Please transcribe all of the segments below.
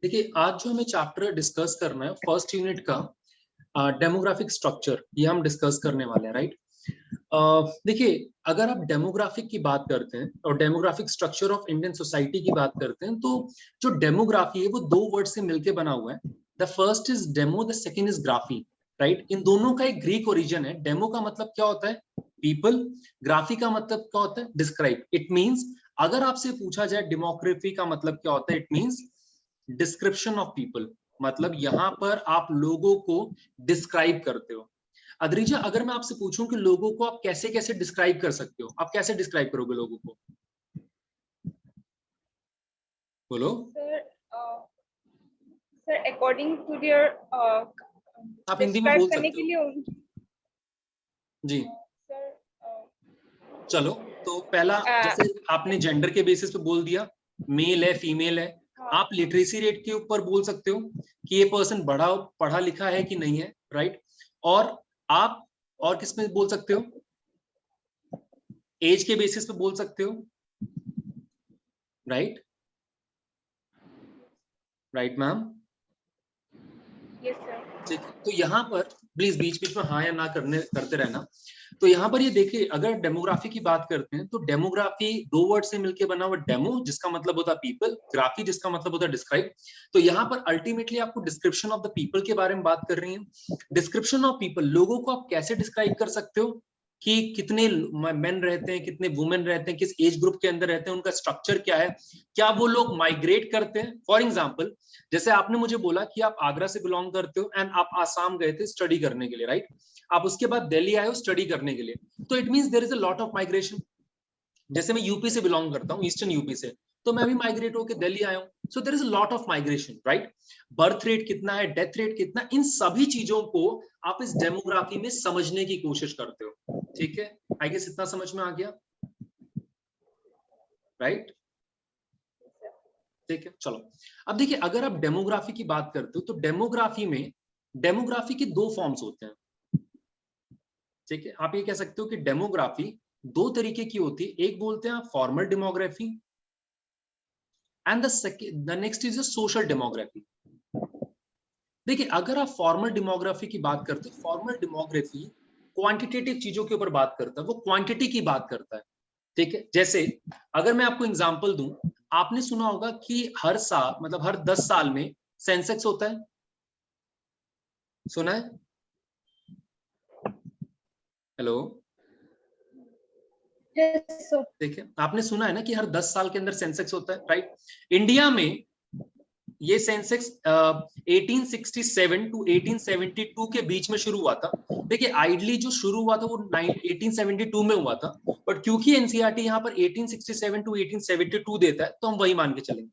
देखिए आज जो हमें चैप्टर डिस्कस करना है फर्स्ट यूनिट का डेमोग्राफिक स्ट्रक्चर, ये हम डिस्कस करने वाले हैं, राइट। देखिए अगर आप डेमोग्राफिक की बात करते हैं और demographic structure of Indian society की बात करते हैं तो जो डेमोग्राफी है वो दो वर्ड से मिलकर बना हुआ है। The first is demo, the second is graphy, right. इन दोनों का एक ग्रीक ओरिजिन है। डेमो का मतलब क्या होता है? पीपल। ग्राफी का मतलब क्या होता है? डिस्क्राइब। इट मींस अगर आपसे पूछा जाए डेमोग्राफी का मतलब क्या होता है, it means description of people. मतलब यहां पर आप लोगों को डिस्क्राइब करते हो। अद्रिजा, अगर मैं आपसे पूछूं कि लोगों को आप कैसे कैसे डिस्क्राइब कर सकते हो, आप कैसे डिस्क्राइब करोगे लोगों को? बोलो सर अकॉर्डिंग टू देयर आप हिंदी में बोल सकते हो जी। चलो तो पहला, जैसे आपने जेंडर के बेसिस पे बोल दिया, मेल है फीमेल है। आप लिटरेसी रेट के ऊपर बोल सकते हो कि ये पर्सन पढ़ा लिखा है कि नहीं है, राइट। और आप और किस में बोल सकते हो? एज के बेसिस पे बोल सकते हो, right. Right ma'am. Yes sir. ठीक है, तो यहाँ पर प्लीज बीच बीच में हाँ या ना करते रहना। तो यहाँ पर ये देखिए, अगर डेमोग्राफी की बात करते हैं तो डेमोग्राफी दो वर्ड से मिलकर बना हुआ, डेमो जिसका मतलब होता है पीपल, ग्राफी जिसका मतलब होता है डिस्क्राइब। तो यहाँ पर अल्टीमेटली आपको डिस्क्रिप्शन ऑफ द पीपल के बारे में बात कर रही है। डिस्क्रिप्शन ऑफ पीपल, लोगों को आप कैसे डिस्क्राइब कर सकते हो कि कितने मेन रहते हैं, कितने वुमेन रहते हैं, किस एज ग्रुप के अंदर रहते हैं, उनका स्ट्रक्चर क्या है, क्या वो लोग माइग्रेट करते हैं। फॉर एग्जाम्पल, जैसे आपने मुझे बोला कि आप आगरा से बिलोंग करते हो एंड आप आसाम गए थे स्टडी करने के लिए, राइट। आप उसके बाद दिल्ली आए हो स्टडी करने के लिए, तो it means there is a lot of migration. जैसे मैं यूपी से बिलोंग करता हूँ, ईस्टर्न यूपी से, तो मैं भी माइग्रेट होकर दिल्ली आया हूँ। So there is a lot of migration, right. Birth rate कितना है, डेथ रेट कितना, इन सभी चीजों को आप इस डेमोग्राफी में समझने की कोशिश करते हो। ठीक है, आई गेस इतना समझ में आ गया, राइट। ठीक है, चलो अब देखिए, अगर आप डेमोग्राफी की बात करते हो तो डेमोग्राफी में डेमोग्राफी के दो फॉर्म्स होते हैं। ठीक है, आप ये कह सकते हो कि डेमोग्राफी दो तरीके की होती है। एक बोलते हैं formal demography and the next is social demography. देखिए अगर आप फॉर्मल डेमोग्राफी की बात करते हो, फॉर्मल डेमोग्राफी क्वांटिटेटिव चीजों के ऊपर बात करता है, वो क्वांटिटी की बात करता है। ठीक है, जैसे अगर मैं आपको एग्जांपल दूं, आपने सुना होगा कि हर साल, मतलब हर 10 साल में सेंसेक्स होता है। सुना है? हेलो, देखिए आपने सुना है ना कि हर 10 साल के अंदर सेंसेक्स होता है, राइट। इंडिया में ये सेंसेक्स 1867 टू 1872 के बीच में शुरू हुआ था। देखिए आइडली जो शुरू हुआ था वो 1872 में हुआ था, बट क्योंकि एनसीईआरटी यहाँ पर 1867 टू 1872 देता है तो हम वही मान के चलेंगे।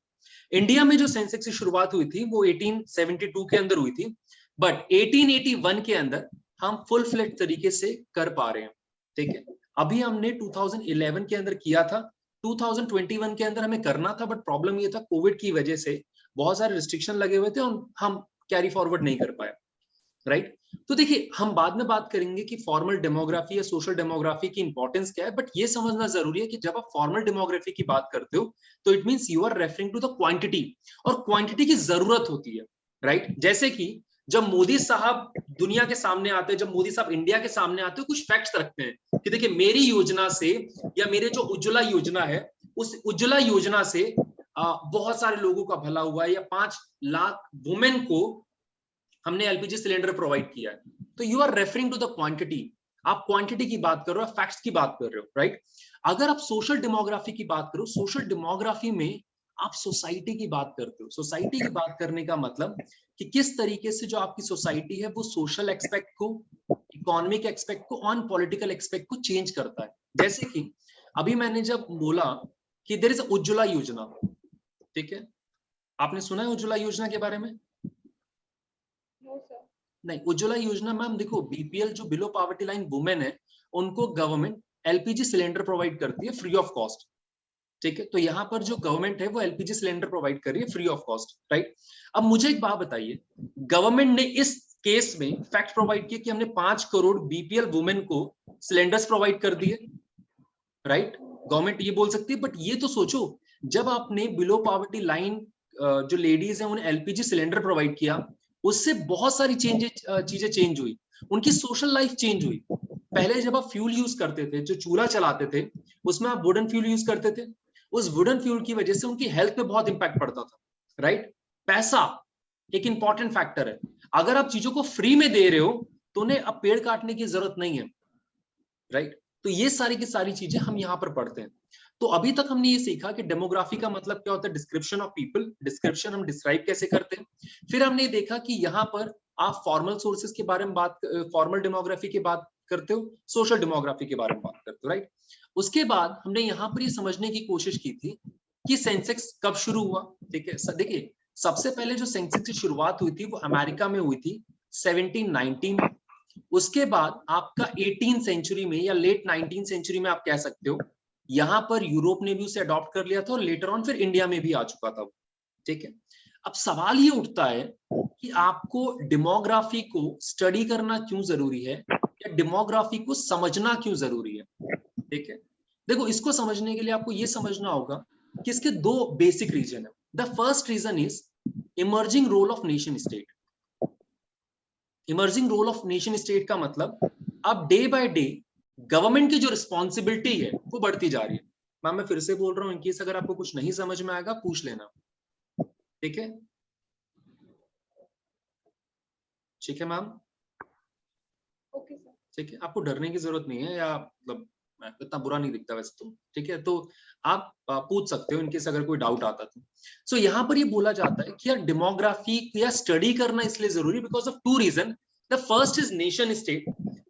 इंडिया में जो सेंसेक्स की शुरुआत हुई थी वो 1872 के अंदर हुई थी, बट 1881 के अंदर हम फुल फ्लेज तरीके से कर पा रहे हैं। ठीक है, अभी हमने 2011 के अंदर किया था, 2021 के अंदर हमें करना था, बट प्रॉब्लम ये था कोविड की वजह से बहुत सारे रिस्ट्रिक्शन लगे हुए थे और हम कैरी फॉरवर्ड नहीं कर पाए, राइट। तो देखिए हम बाद में बात करेंगे कि फॉर्मल डेमोग्राफी या सोशल डेमोग्राफी की इंपॉर्टेंस क्या है, बट ये समझना जरूरी है कि जब आप फॉर्मल डेमोग्राफी की बात करते हो तो it means you are referring to the quantity, और क्वांटिटी की जरूरत होती है, राइट। जैसे कि जब मोदी साहब दुनिया के सामने आते हैं, जब मोदी साहब इंडिया के सामने आते हैं, कुछ फैक्ट्स रखते हैं कि देखिए मेरी योजना से, या मेरे जो उज्ज्वला योजना है, उस उज्ज्वला योजना से बहुत सारे लोगों का भला हुआ है, या 5 लाख वुमेन को हमने एलपीजी सिलेंडर प्रोवाइड किया है। तो you are referring to the quantity, आप क्वांटिटी की बात कर रहे हो, फैक्ट्स की बात कर रहे हो, राइट। अगर आप सोशल डेमोग्राफी की बात करो, सोशल डेमोग्राफी में आप सोसाइटी की बात करते हो। सोसाइटी की बात करने का मतलब कि किस तरीके से जो आपकी सोसाइटी है वो सोशल एक्सपेक्ट को, इकोनॉमिक एक्सपेक्ट को, ऑन पॉलिटिकल एक्सपेक्ट को चेंज करता है। जैसे कि अभी मैंने जब बोला कि देयर इज उज्ज्वला योजना, ठीक है, आपने सुना है उज्ज्वला योजना के बारे में? नहीं, उज्ज्वला योजना मैम देखो, बीपीएल जो बिलो पॉवर्टी लाइन वुमेन है उनको गवर्नमेंट एलपीजी सिलेंडर प्रोवाइड करती है फ्री ऑफ कॉस्ट। ठीक है, तो यहाँ पर जो गवर्नमेंट है वो एलपीजी सिलेंडर प्रोवाइड कर रही है फ्री ऑफ कॉस्ट, राइट। अब मुझे एक बात बताइए, गवर्नमेंट ने इस केस में फैक्ट प्रोवाइड किया कि हमने 5 करोड़ बीपीएल वुमेन को सिलेंडर्स प्रोवाइड कर दिए, राइट। गवर्नमेंट ये बोल सकती है, बट ये तो सोचो, जब आपने बिलो पॉवर्टी लाइन जो लेडीज हैं उन्हें एलपीजी सिलेंडर प्रोवाइड किया, उससे बहुत सारी चीजें चेंज हुई, उनकी सोशल लाइफ चेंज हुई। पहले जब आप फ्यूल यूज करते थे, जो चूल्हा चलाते थे, उसमें आप वुडन फ्यूल यूज करते थे, उस वुडन फ्यूल की वजह से उनकी हेल्थ पे बहुत इंपैक्ट पड़ता था, राइट। पैसा एक इंपॉर्टेंट फैक्टर है। अगर आप चीजों को फ्री में दे रहे हो तो उन्हें अब पेड़ काटने की जरूरत नहीं है, राइट। तो ये सारी की सारी चीजें हम यहाँ पर पढ़ते हैं। तो अभी तक हमने ये सीखा कि डेमोग्राफी का मतलब क्या होता है, डिस्क्रिप्शन ऑफ पीपल, डिस्क्रिप्शन हम डिस्क्राइब कैसे करते हैं। फिर हमने देखा कि यहाँ पर आप फॉर्मल सोर्सेज के बारे में फॉर्मल डेमोग्राफी की बात करते हो, सोशल डेमोग्राफी के बारे में बात करते हो, राइट। उसके बाद हमने यहाँ पर ये समझने की कोशिश की थी कि सेंसेक्स कब शुरू हुआ। ठीक है, देखिए सबसे पहले जो सेंसेक्स की शुरुआत हुई थी वो अमेरिका में हुई थी 1790 में। उसके बाद आपका 18 सेंचुरी में या लेट 19 सेंचुरी में आप कह सकते हो, यहां पर यूरोप ने भी उसे अडॉप्ट कर लिया था और लेटर ऑन फिर इंडिया में भी आ चुका था। ठीक है, अब सवाल ये उठता है कि आपको डेमोग्राफी को स्टडी करना क्यों जरूरी है, या डेमोग्राफी को समझना क्यों जरूरी है। ठीक है, देखो इसको समझने के लिए आपको ये समझना होगा कि इसके दो बेसिक रीजन है। The first reason is emerging role of nation state. Emerging role of nation state का मतलब अब डे बाय डे गवर्नमेंट की जो रिस्पॉन्सिबिलिटी है वो बढ़ती जा रही है। मैम मैं फिर से बोल रहा हूं, इनकेस अगर आपको कुछ नहीं समझ में आएगा पूछ लेना। ठीक है, ठीक है मैम, ओके सर। ठीक है, आपको डरने की जरूरत नहीं है, या मतलब इतना बुरा नहीं दिखता वैसे तो। ठीक है, तो आप पूछ सकते हो इनकेस अगर कोई डाउट आता तो। सो यहाँ पर ये बोला जाता है कि यार डेमोग्राफी या स्टडी करना इसलिए जरूरी because of two reason. The first is nation state.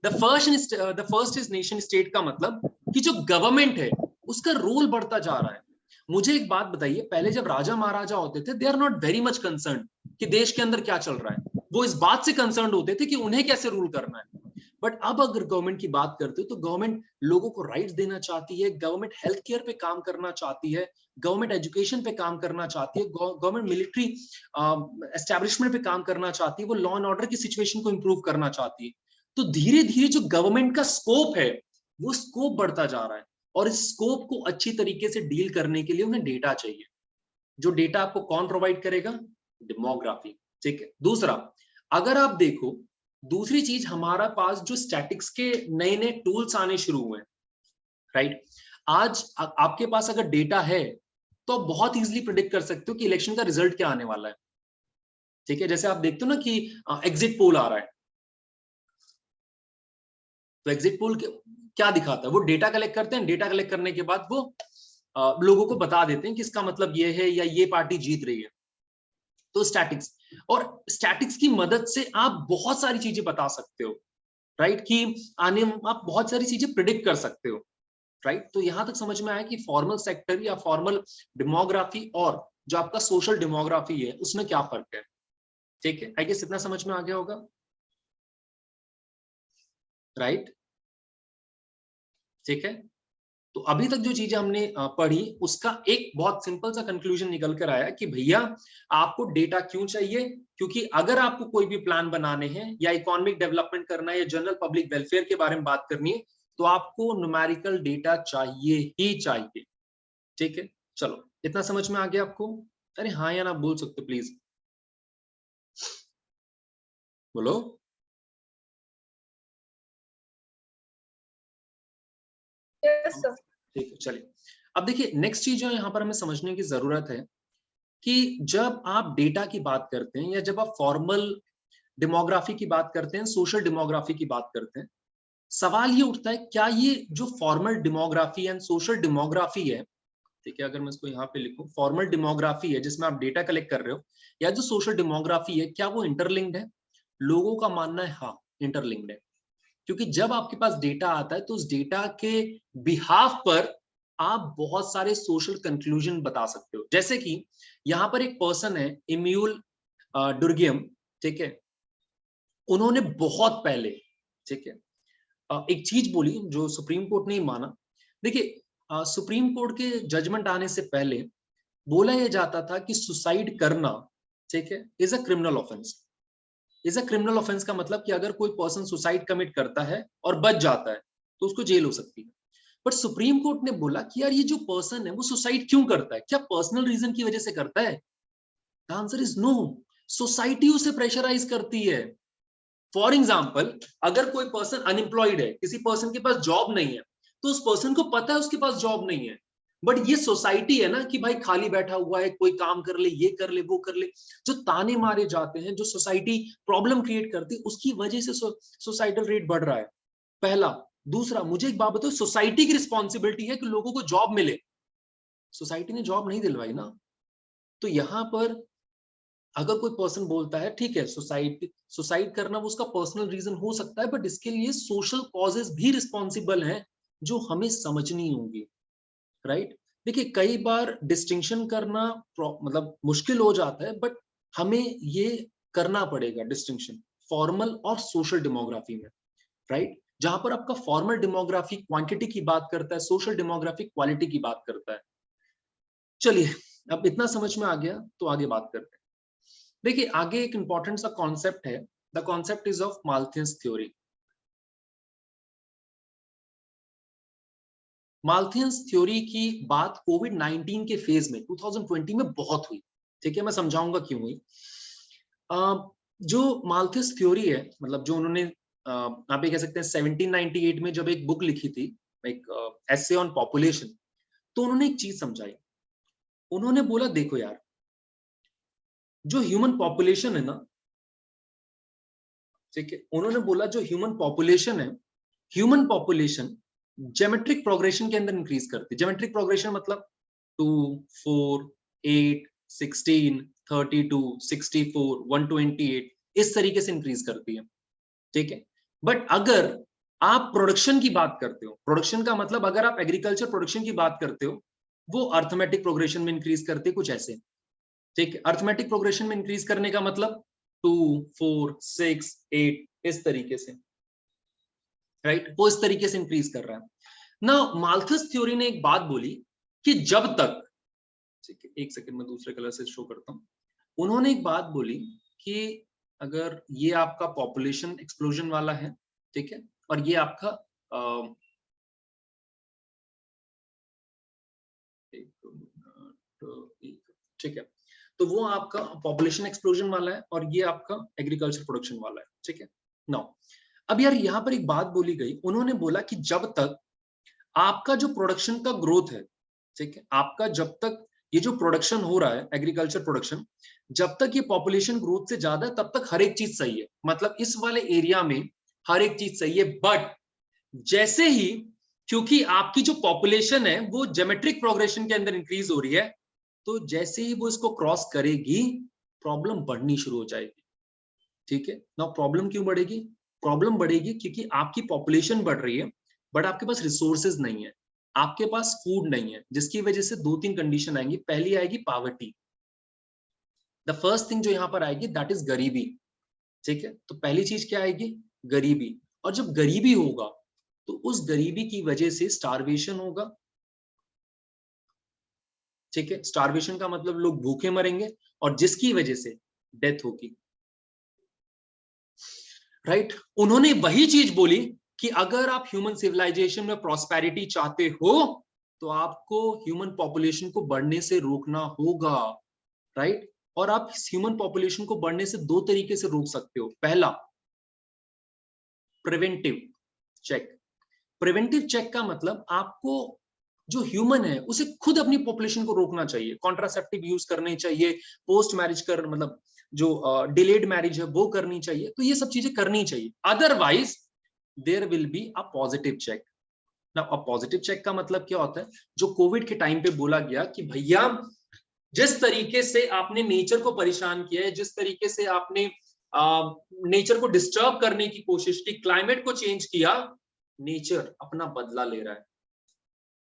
The first is nation state का मतलब कि जो गवर्नमेंट है उसका रोल बढ़ता जा रहा है। मुझे एक बात बताइए, पहले जब राजा महाराजा होते थे they are not very much concern कि देश के अंदर क्या चल रहा है, वो इस बात से कंसर्न होते थे कि उन्हें कैसे रूल करना है। बट अब अगर गवर्नमेंट की बात करते हो तो गवर्नमेंट लोगों को राइट्स देना चाहती है, गवर्नमेंट हेल्थ केयर पे काम करना चाहती है, गवर्नमेंट एजुकेशन पे काम करना चाहती है, गवर्नमेंट मिलिट्री एस्टेब्लिशमेंट पे काम करना चाहती है, वो लॉ एंड ऑर्डर की सिचुएशन को इंप्रूव करना चाहती है। तो धीरे धीरे जो गवर्नमेंट का स्कोप है वो स्कोप बढ़ता जा रहा है, और इस स्कोप को अच्छी तरीके से डील करने के लिए उन्हें डेटा चाहिए। जो डेटा आपको कौन प्रोवाइड करेगा, डेमोग्राफी। ठीक है, दूसरा अगर आप देखो, दूसरी चीज हमारा पास जो स्टैटिक्स के नए नए टूल्स आने शुरू हुए हैं, राइट। आज आपके पास अगर डेटा है तो आप बहुत इजीली प्रिडिक्ट कर सकते हो कि इलेक्शन का रिजल्ट क्या आने वाला है। ठीक है, जैसे आप देखते हो ना कि एग्जिट पोल आ रहा है, तो एग्जिट पोल क्या दिखाता है, वो डेटा कलेक्ट करते हैं, डेटा कलेक्ट करने के बाद वो लोगों को बता देते हैं कि इसका मतलब ये है या ये पार्टी जीत रही है। तो स्टैटिक्स, और स्टैटिक्स की मदद से आप बहुत सारी चीजें बता सकते हो, राइट, कि आने आप बहुत सारी चीजें प्रिडिक्ट कर सकते हो, राइट। तो यहां तक समझ में आया कि फॉर्मल सेक्टर या फॉर्मल डेमोग्राफी और जो आपका सोशल डेमोग्राफी है उसमें क्या फर्क है। ठीक है, आई गेस इतना समझ में आ गया होगा, राइट। ठीक है, तो अभी तक जो चीजें हमने पढ़ी उसका एक बहुत सिंपल सा कंक्लूजन निकल कर आया कि भैया आपको डेटा क्यों चाहिए, क्योंकि अगर आपको कोई भी प्लान बनाने हैं या इकोनॉमिक डेवलपमेंट करना है या जनरल पब्लिक वेलफेयर के बारे में बात करनी है तो आपको न्यूमेरिकल डेटा चाहिए ही चाहिए। ठीक है, चलो इतना समझ में आ गया आपको। अरे हाँ या ना बोल सकते प्लीज, बोलो। Yes sir. ठीक है, चलिए अब देखिए नेक्स्ट चीज जो यहाँ पर हमें समझने की जरूरत है कि जब आप डेटा की बात करते हैं या जब आप फॉर्मल डेमोग्राफी की बात करते हैं, सोशल डेमोग्राफी की बात करते हैं, सवाल ये उठता है क्या ये जो formal demography and social demography है, ठीक है, अगर मैं इसको यहाँ पे लिखूं, फॉर्मल डेमोग्राफी है जिसमें आप डेटा कलेक्ट कर रहे हो, या जो सोशल डेमोग्राफी है क्या वो इंटरलिंक्ड है। लोगों का मानना है हाँ इंटरलिंक्ड है, क्योंकि जब आपके पास डेटा आता है तो उस डेटा के बिहाफ पर आप बहुत सारे सोशल कंक्लूजन बता सकते हो। जैसे कि यहाँ पर एक पर्सन है इम्यूल डुर्गियम, ठीक है, उन्होंने बहुत पहले, ठीक है, एक चीज बोली जो सुप्रीम कोर्ट ने माना। देखिए सुप्रीम कोर्ट के जजमेंट आने से पहले बोला यह जाता था कि सुसाइड करना, ठीक है, is a criminal offence. Is a criminal offence का मतलब कि अगर कोई पर्सन सुसाइड कमिट करता है और बच जाता है तो उसको जेल हो सकती है। बट सुप्रीम कोर्ट ने बोला कि यार ये जो पर्सन है वो सुसाइड क्यों करता है, क्या पर्सनल रीजन की वजह से करता है, the answer is no. Society उसे प्रेशराइज करती है। फॉर एग्जाम्पल, अगर कोई पर्सन अनएम्प्लॉयड है, किसी पर्सन के पास जॉब नहीं है, तो उस पर्सन को पता है उसके पास जॉब नहीं है, बट ये सोसाइटी है ना कि भाई खाली बैठा हुआ है, कोई काम कर ले, ये कर ले, वो कर ले, जो ताने मारे जाते हैं, जो सोसाइटी प्रॉब्लम क्रिएट करती है, उसकी वजह से सोसाइटल रेट बढ़ रहा है। पहला। दूसरा, मुझे एक बात बताओ, सोसाइटी की रिस्पॉन्सिबिलिटी है कि लोगों को जॉब मिले, सोसाइटी ने जॉब नहीं दिलवाई ना। तो यहां पर अगर कोई पर्सन बोलता है ठीक है, सुसाइड करना वो उसका पर्सनल रीजन हो सकता है, बट इसके लिए सोशल कॉजेस भी रिस्पॉन्सिबल हैं जो हमें समझनी होंगी, राइट। देखिए, कई बार डिस्टिंक्शन करना मतलब मुश्किल हो जाता है, बट हमें ये करना पड़ेगा डिस्टिंक्शन फॉर्मल और सोशल डेमोग्राफी में, राइट। जहां पर आपका फॉर्मल डेमोग्राफी क्वांटिटी की बात करता है, सोशल डेमोग्राफी क्वालिटी की बात करता है। चलिए, अब इतना समझ में आ गया तो आगे बात करते हैं। देखिए, आगे एक इंपॉर्टेंट सा कॉन्सेप्ट है, the concept is of Malthusian theory. Malthusian theory की बात कोविड-19 के फेज में 2020 में बहुत हुई, ठीक है, मैं समझाऊंगा क्यों हुई। जो माल्थियंस थ्योरी है, मतलब जो उन्होंने आप ये कह सकते हैं 1798 में जब एक बुक लिखी थी, एक एसे ऑन पॉपुलेशन, तो उन्होंने एक चीज समझाई। उन्होंने बोला देखो यार, जो ह्यूमन पॉपुलेशन है ना, ठीक है, उन्होंने बोला जो ह्यूमन पॉपुलेशन है, ह्यूमन पॉपुलेशन ज्योमेट्रिक प्रोग्रेशन के अंदर इंक्रीज करती है। ज्योमेट्रिक प्रोग्रेशन मतलब 2, 4, 8, 16, 32, 64, 128 इस तरीके से इंक्रीज करती है, ठीक है। बट अगर आप प्रोडक्शन की बात करते हो, प्रोडक्शन का मतलब अगर आप एग्रीकल्चर प्रोडक्शन की बात करते हो, वो अर्थमेटिक प्रोग्रेशन में इंक्रीज करती है, कुछ ऐसे, ठीक है। अर्थमेटिक प्रोग्रेशन में इंक्रीज करने का मतलब 2, 4, 6, 8 इस तरीके से, राइट, वो इस तरीके से इंक्रीज कर रहा है ना। माल्थस थ्योरी ने एक बात बोली कि जब तक, ठीक है, एक सेकंड में दूसरे कलर से शो करता हूं। उन्होंने एक बात बोली कि अगर ये आपका पॉपुलेशन एक्सप्लोजन वाला है, ठीक है, और ये आपका ठीक है, तो वो आपका पॉपुलेशन एक्सप्लोजन वाला है और ये आपका एग्रीकल्चर प्रोडक्शन वाला है, ठीक है। नाउ, अब यार यहां पर एक बात बोली गई, उन्होंने बोला कि जब तक आपका जो प्रोडक्शन का ग्रोथ है, ठीक है, आपका जब तक ये जो प्रोडक्शन हो रहा है एग्रीकल्चर प्रोडक्शन, जब तक ये पॉपुलेशन ग्रोथ से ज्यादा है तब तक हर एक चीज सही है, मतलब इस वाले एरिया में हर एक चीज सही है। बट जैसे ही, क्योंकि आपकी जो पॉपुलेशन है वो ज्योमेट्रिक प्रोग्रेशन के अंदर इंक्रीज हो रही है, तो जैसे ही वो इसको क्रॉस करेगी, प्रॉब्लम बढ़नी शुरू हो जाएगी, ठीक है ना। प्रॉब्लम क्यों बढ़ेगी? प्रॉब्लम बढ़ेगी क्योंकि आपकी पॉपुलेशन बढ़ रही है, बट आपके पास रिसोर्सेज नहीं है, आपके पास फूड नहीं है, जिसकी वजह से 2-3 कंडीशन आएंगी। पहली आएगी पावर्टी, द फर्स्ट थिंग जो यहां पर आएगी दैट इज गरीबी, ठीक है। तो पहली चीज क्या आएगी? गरीबी। और जब गरीबी होगा तो उस गरीबी की वजह से स्टारवेशन होगा, ठीक है। स्टारवेशन का मतलब लोग भूखे मरेंगे और जिसकी वजह से डेथ होगी, राइट। उन्होंने वही चीज बोली कि अगर आप ह्यूमन सिविलाइजेशन में प्रॉस्पेरिटी चाहते हो तो आपको ह्यूमन पॉपुलेशन को बढ़ने से रोकना होगा, राइट। और आप ह्यूमन पॉपुलेशन को बढ़ने से 2 तरीके से रोक सकते हो। पहला, प्रिवेंटिव चेक। प्रिवेंटिव चेक का मतलब आपको जो ह्यूमन है उसे खुद अपनी पॉपुलेशन को रोकना चाहिए, कॉन्ट्रासेप्टिव यूज करने चाहिए, पोस्ट मैरिज कर मतलब जो डिलेड मैरिज है वो करनी चाहिए, तो ये सब चीजें करनी चाहिए। Otherwise there will be a positive check. ना, अ पॉजिटिव चेक का मतलब क्या होता है? जो कोविड के टाइम पे बोला गया कि भैया जिस तरीके से आपने नेचर को परेशान किया है, जिस तरीके से आपने नेचर को डिस्टर्ब करने की कोशिश की, क्लाइमेट को चेंज किया, नेचर अपना बदला ले रहा है।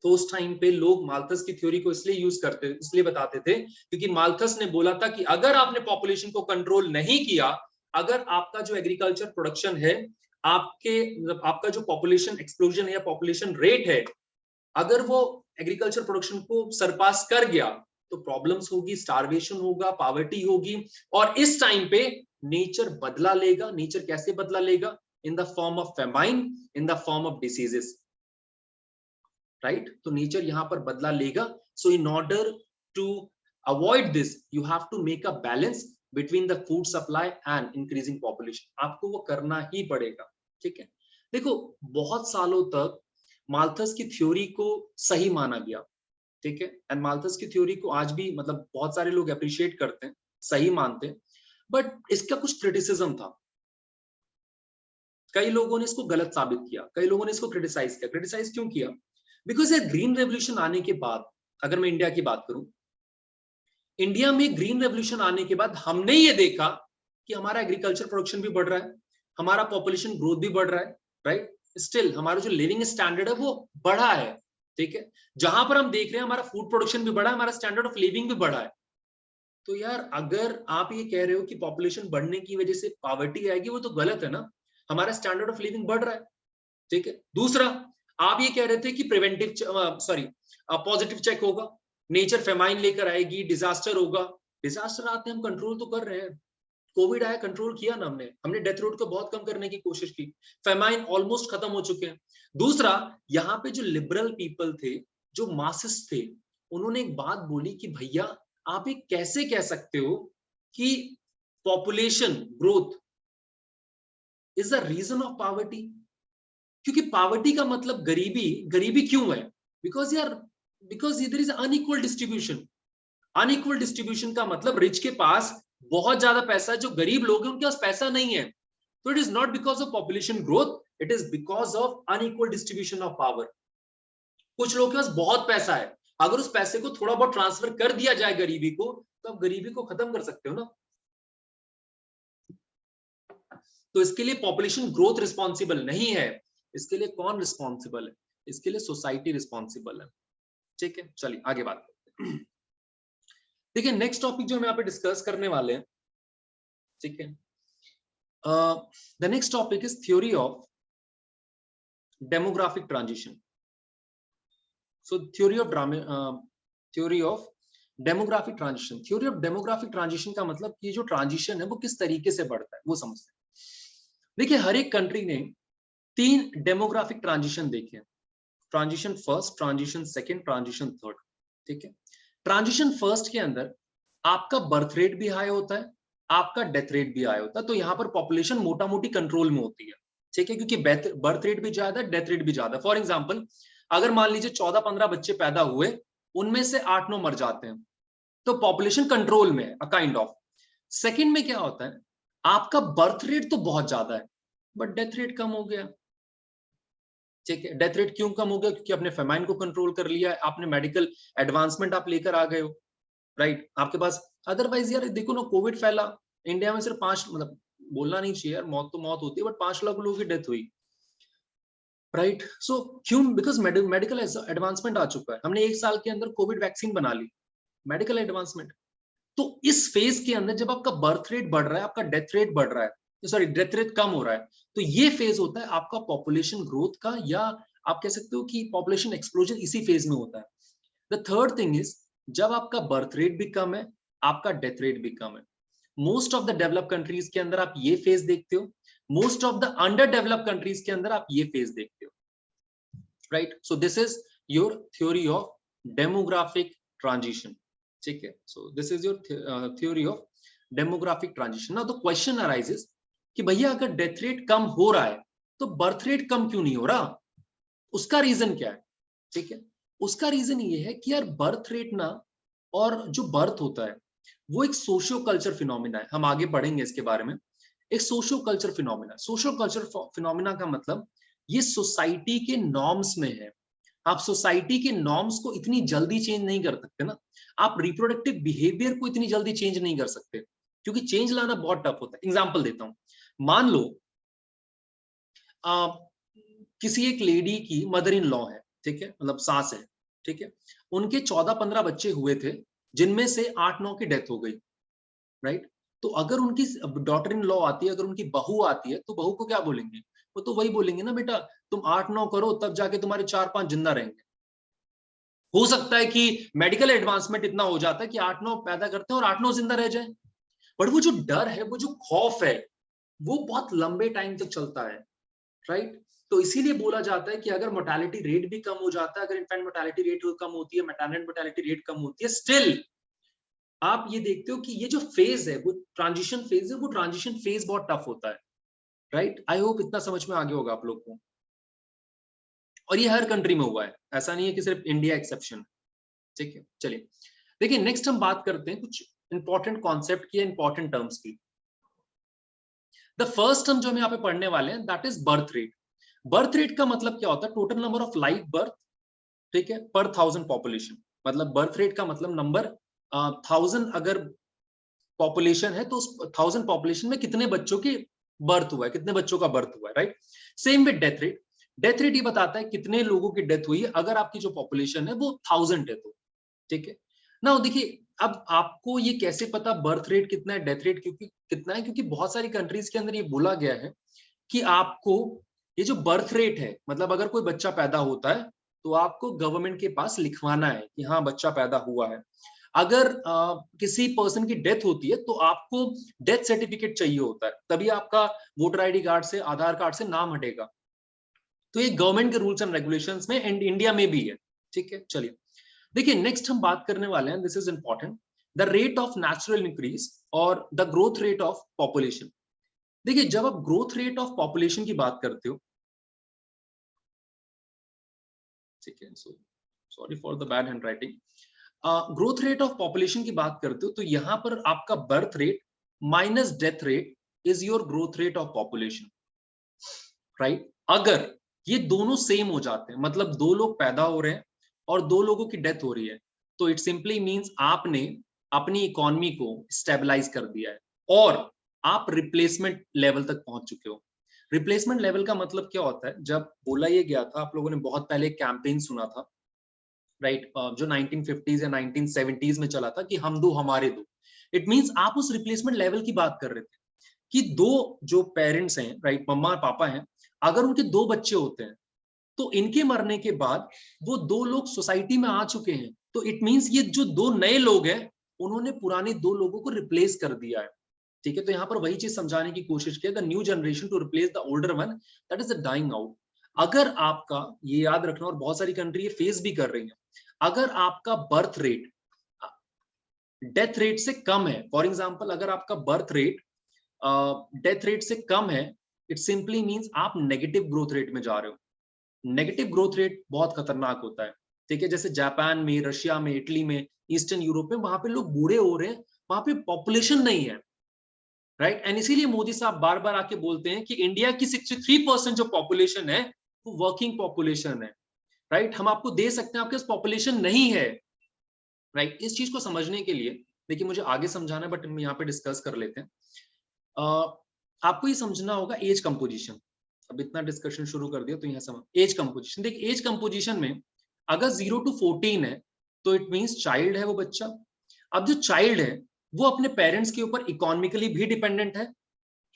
तो उस टाइम पे लोग माल्थस की थ्योरी को इसलिए यूज करते, इसलिए बताते थे क्योंकि माल्थस ने बोला था कि अगर आपने पॉपुलेशन को कंट्रोल नहीं किया, अगर आपका जो एग्रीकल्चर प्रोडक्शन है, आपके मतलब आपका जो पॉपुलेशन एक्सप्लोजन है या पॉपुलेशन रेट है, अगर वो एग्रीकल्चर प्रोडक्शन को सरपास कर गया तो प्रॉब्लम्स होगी, स्टारवेशन होगा, पॉवर्टी होगी। और इस टाइम पे नेचर बदला लेगा। नेचर कैसे बदला लेगा? In the form of famine, in the form of diseases, right. तो नेचर यहां पर बदला लेगा। So in order to avoid this you have to make a balance between the food supply and increasing population. आपको वो करना ही पड़ेगा, ठीक है। देखो बहुत सालों तक माल्थस की थ्योरी को सही माना गया, ठीक है, एंड माल्थस की थ्योरी को आज भी मतलब बहुत सारे लोग अप्रिशिएट करते हैं, सही मानते हैं, बट इसका कुछ क्रिटिसिज्म था। कई लोगों ने इसको गलत साबित किया, कई लोगों ने इसको क्रिटिसाइज किया। क्रिटिसाइज क्यों किया? बिकॉज ये ग्रीन रेवोल्यूशन आने के बाद, अगर मैं इंडिया की बात करूं, इंडिया में ग्रीन रेवोल्यूशन आने के बाद हमने ये देखा कि हमारा एग्रीकल्चर प्रोडक्शन भी बढ़ रहा है, हमारा पॉपुलेशन ग्रोथ भी बढ़ रहा है, राइट। स्टिल हमारा जो लिविंग स्टैंडर्ड है वो बढ़ा है, ठीक है। जहां पर हम देख रहे हैं हमारा फूड प्रोडक्शन भी बढ़ा है, हमारा स्टैंडर्ड ऑफ लिविंग भी बढ़ा है। तो यार अगर आप ये कह रहे हो कि पॉपुलेशन बढ़ने की वजह से पॉवर्टी आएगी, वो तो गलत है ना। हमारा स्टैंडर्ड ऑफ लिविंग बढ़ रहा है, ठीक है। दूसरा, आप ये कह रहे थे कि प्रिवेंटिव पॉजिटिव चेक होगा, नेचर फेमाइन लेकर आएगी, डिजास्टर होगा। डिजास्टर आते हम कंट्रोल तो कर रहे हैं। कोविड आया, कंट्रोल किया ना हमने डेथ रेट को बहुत कम करने की कोशिश की, फेमाइन ऑलमोस्ट खत्म हो चुके हैं। दूसरा, यहाँ पे जो लिबरल पीपल थे, जो मासेस थे, उन्होंने एक बात बोली कि भैया आप ये कैसे कह सकते हो कि population growth is the reason of poverty. क्योंकि पॉवर्टी का मतलब गरीबी, गरीबी क्यों है? बिकॉज यार, because there is unequal distribution. Unequal distribution का मतलब रिच के पास बहुत ज्यादा पैसा है, जो गरीब लोग हैं उनके पास पैसा नहीं है। तो it is not because of population growth, it is because of unequal distribution of power. कुछ लोगों के पास बहुत पैसा है, अगर उस पैसे को थोड़ा बहुत ट्रांसफर कर दिया जाए गरीबी को, तो आप गरीबी को खत्म कर सकते हो ना। तो इसके लिए पॉपुलेशन ग्रोथ रिस्पॉन्सिबल नहीं है, इसके लिए कौन रिस्पॉन्सिबल है? इसके लिए सोसाइटी रिस्पॉन्सिबल है, ठीक है। चलिए आगे बात करते हैं। देखिए नेक्स्ट टॉपिक जो हम यहाँ पे डिस्कस करने वाले हैं, ठीक है, the next topic is theory of demographic transition. So theory of demographic transition. Theory of demographic transition का मतलब कि जो ट्रांजिशन है वो किस तरीके से बढ़ता है वो समझते हैं। देखिए हर एक कंट्री ने 3 डेमोग्राफिक ट्रांजिशन देखे हैं। Transition first, transition second, transition third, ठीक है। ट्रांजिशन फर्स्ट के अंदर आपका बर्थ रेट भी हाई होता है, आपका डेथ रेट भी हाई होता है। तो यहाँ पर पॉपुलेशन मोटा मोटी कंट्रोल में होती है, ठीक है, क्योंकि बर्थ रेट भी ज्यादा, डेथ रेट भी ज्यादा। फॉर एग्जाम्पल, अगर मान लीजिए 14-15 बच्चे पैदा हुए, उनमें से 8-9 मर जाते हैं, तो पॉपुलेशन कंट्रोल में है, काइंड ऑफ। सेकंड में क्या होता है, आपका बर्थ रेट तो बहुत ज्यादा है, बट डेथ रेट कम हो गया, ठीक है। डेथ रेट क्यों कम हो गया? क्योंकि आपने फेमाइन को कंट्रोल कर लिया है, आपने मेडिकल एडवांसमेंट आप लेकर आ गए हो, राइट। आपके पास अदरवाइज यार देखो ना, कोविड फैला इंडिया में, सिर्फ 5, मतलब बोलना नहीं चाहिए यार, मौत तो मौत होती है, बट 5 लाख लोगों की डेथ हुई, राइट। सो क्यों? बिकॉज मेडिकल एडवांसमेंट आ चुका है, हमने 1 साल के अंदर कोविड वैक्सीन बना ली, मेडिकल एडवांसमेंट। तो इस फेज के अंदर जब आपका बर्थ रेट बढ़ रहा है, आपका डेथ रेट बढ़ रहा है, सॉरी डेथ रेट कम हो रहा है, तो ये फेज होता है आपका पॉपुलेशन ग्रोथ का, या आप कह सकते हो कि पॉपुलेशन एक्सप्लोजन इसी फेज में होता है। द थर्ड थिंग इज, जब आपका बर्थ रेट भी कम है, आपका डेथ रेट भी कम है। Most of the develop countries के अंदर आप ये फेज देखते हो, most of the under develop countries के अंदर आप ये फेज देखते हो, right. So this is your theory of demographic transition, ठीक है। So this is your theory of demographic transition. Now the question arises कि भैया अगर डेथ रेट कम हो रहा है तो बर्थ रेट कम क्यों नहीं हो रहा? उसका रीजन क्या है? ठीक है, उसका रीजन ये है कि यार बर्थ रेट ना, और जो बर्थ होता है वो एक सोशियो कल्चर फिनोमिना है, हम आगे पढ़ेंगे इसके बारे में। एक socio culture phenomena, socio culture phenomena का मतलब ये सोसाइटी के नॉर्म्स में है। आप सोसाइटी के नॉर्म्स को इतनी जल्दी चेंज नहीं कर सकते ना, आप रिप्रोडक्टिव बिहेवियर को इतनी जल्दी चेंज नहीं कर सकते, क्योंकि चेंज लाना बहुत टफ होता है। एग्जाम्पल देता हूं, मान लो किसी एक लेडी की मदर इन लॉ है, ठीक है, मतलब सास है, ठीक है, उनके 14-15 बच्चे हुए थे, जिनमें से 8-9 की डेथ हो गई, राइट। तो अगर उनकी डॉटर इन लॉ आती है, अगर उनकी बहू आती है, तो बहू को क्या बोलेंगे? वो तो वही बोलेंगे ना, बेटा तुम 8-9 करो, तब जाके तुम्हारे 4-5 जिंदा रहेंगे। हो सकता है कि मेडिकल एडवांसमेंट इतना हो जाता है कि 8-9 पैदा करते हैं और 8-9 जिंदा रह जाए, बट वो जो डर है, वो जो खौफ है, वो बहुत लंबे टाइम तक चलता है, राइट। तो इसीलिए बोला जाता है कि अगर मोर्टेलिटी रेट भी कम हो जाता है, अगर इनफैंट मोर्टेलिटी रेट कम होती है, मैटरनल मोर्टेलिटी रेट कम होती है, स्टिल आप ये देखते हो कि ये जो फेज है वो ट्रांजिशन फेज है, वो ट्रांजिशन फेज बहुत टफ होता है, राइट। आई होप इतना समझ में आ गया होगा आप लोग को। और ये हर कंट्री में हुआ है, ऐसा नहीं है कि सिर्फ इंडिया एक्सेप्शन, ठीक है। चलिए देखिए, नेक्स्ट हम बात करते हैं कुछ इंपॉर्टेंट कॉन्सेप्ट की, इंपॉर्टेंट टर्म्स की। द फर्स्ट टर्म जो हम यहाँ पे पढ़ने वाले हैं that is birth rate. Birth rate का मतलब क्या होता है? Total number of live birth, ठीक है, पर 1000 पॉपुलेशन। मतलब बर्थ रेट का मतलब नंबर 1000 अगर पॉपुलेशन है तो उस 1000 पॉपुलेशन में कितने बच्चों की बर्थ हुआ है, कितने बच्चों का बर्थ हुआ है, right. Same with death rate. Death rate ये बताता है कितने लोगों की डेथ हुई है अगर आपकी जो पॉपुलेशन है वो 1000 है तो, ठीक है ना। देखिए अब आपको ये कैसे पता बर्थ रेट कितना है, डेथ रेट क्योंकि कितना है, क्योंकि बहुत सारी कंट्रीज के अंदर ये बोला गया है कि आपको ये जो बर्थ रेट है, मतलब अगर कोई बच्चा पैदा होता है तो आपको गवर्नमेंट के पास लिखवाना है कि हाँ बच्चा पैदा हुआ है। अगर किसी पर्सन की डेथ होती है तो आपको डेथ सर्टिफिकेट चाहिए होता है, तभी आपका वोटर आईडी कार्ड से, आधार कार्ड से नाम हटेगा। तो ये गवर्नमेंट के रूल्स एंड रेगुलेशंस में, एंड इंडिया में भी है, ठीक है। चलिए देखिए, नेक्स्ट हम बात करने वाले हैं, this is important, the rate of natural increase और the growth rate of population. देखिए जब आप ग्रोथ रेट ऑफ पॉपुलेशन की बात करते हो, ठीक है, so sorry for the bad hand writing, growth rate of population की बात करते हो तो यहां पर आपका birth rate minus death rate is your growth rate of population, right. अगर ये दोनों सेम हो जाते हैं, मतलब दो लोग पैदा हो रहे हैं और दो लोगों की डेथ हो रही है, तो इट सिंपली मींस आपने अपनी इकोनॉमी को स्टेबलाइज कर दिया है और आप रिप्लेसमेंट लेवल तक पहुंच चुके हो। रिप्लेसमेंट लेवल का मतलब क्या होता है? जब बोला ये गया था, आप लोगों ने बहुत पहले कैंपेन सुना था, राइट, जो 1950s या 1970s में चला था कि हम दो हमारे दो। इट मींस आप उस रिप्लेसमेंट लेवल की बात कर रहे थे कि दो जो पेरेंट्स हैं, राइट, मम्मा और पापा हैं, अगर उनके दो बच्चे होते हैं तो इनके मरने के बाद वो दो लोग सोसाइटी में आ चुके हैं, तो इट मींस ये जो दो नए लोग हैं उन्होंने पुराने दो लोगों को रिप्लेस कर दिया है, ठीक है। तो यहाँ पर वही चीज समझाने की कोशिश की, the new generation to replace the older one, that is the dying out. अगर आपका, ये याद रखना, और बहुत सारी कंट्री ये फेस भी कर रही है, अगर आपका बर्थ रेट डेथ रेट से कम है, फॉर एग्जाम्पल अगर आपका बर्थ रेट डेथ रेट से कम है, इट सिंपली मींस आप नेगेटिव ग्रोथ रेट में जा रहे हो। नेगेटिव ग्रोथ रेट बहुत खतरनाक होता है, ठीक है। जैसे जापान में, रशिया में, इटली में, ईस्टर्न यूरोप में, वहां पे लोग बूढ़े हो रहे हैं, वहां पे पॉपुलेशन नहीं है, राइट। एंड इसीलिए मोदी साहब बार बार आके बोलते हैं कि इंडिया की 63% जो पॉपुलेशन है वो वर्किंग पॉपुलेशन है, राइट। हम आपको दे सकते हैं, आपके पास पॉपुलेशन नहीं है, राइट। इस चीज को समझने के लिए देखिए, मुझे आगे समझाना है बट हम यहाँ पे डिस्कस कर लेते हैं। आपको ये समझना होगा एज कंपोजिशन। अब इतना डिस्कशन शुरू कर दिया तो यहाँ समझ, एज कंपोजिशन। देखिए एज कंपोजिशन में अगर 0 to 14 है तो इट मींस चाइल्ड है वो बच्चा। अब जो चाइल्ड है वो अपने पेरेंट्स के ऊपर इकोनॉमिकली भी डिपेंडेंट है,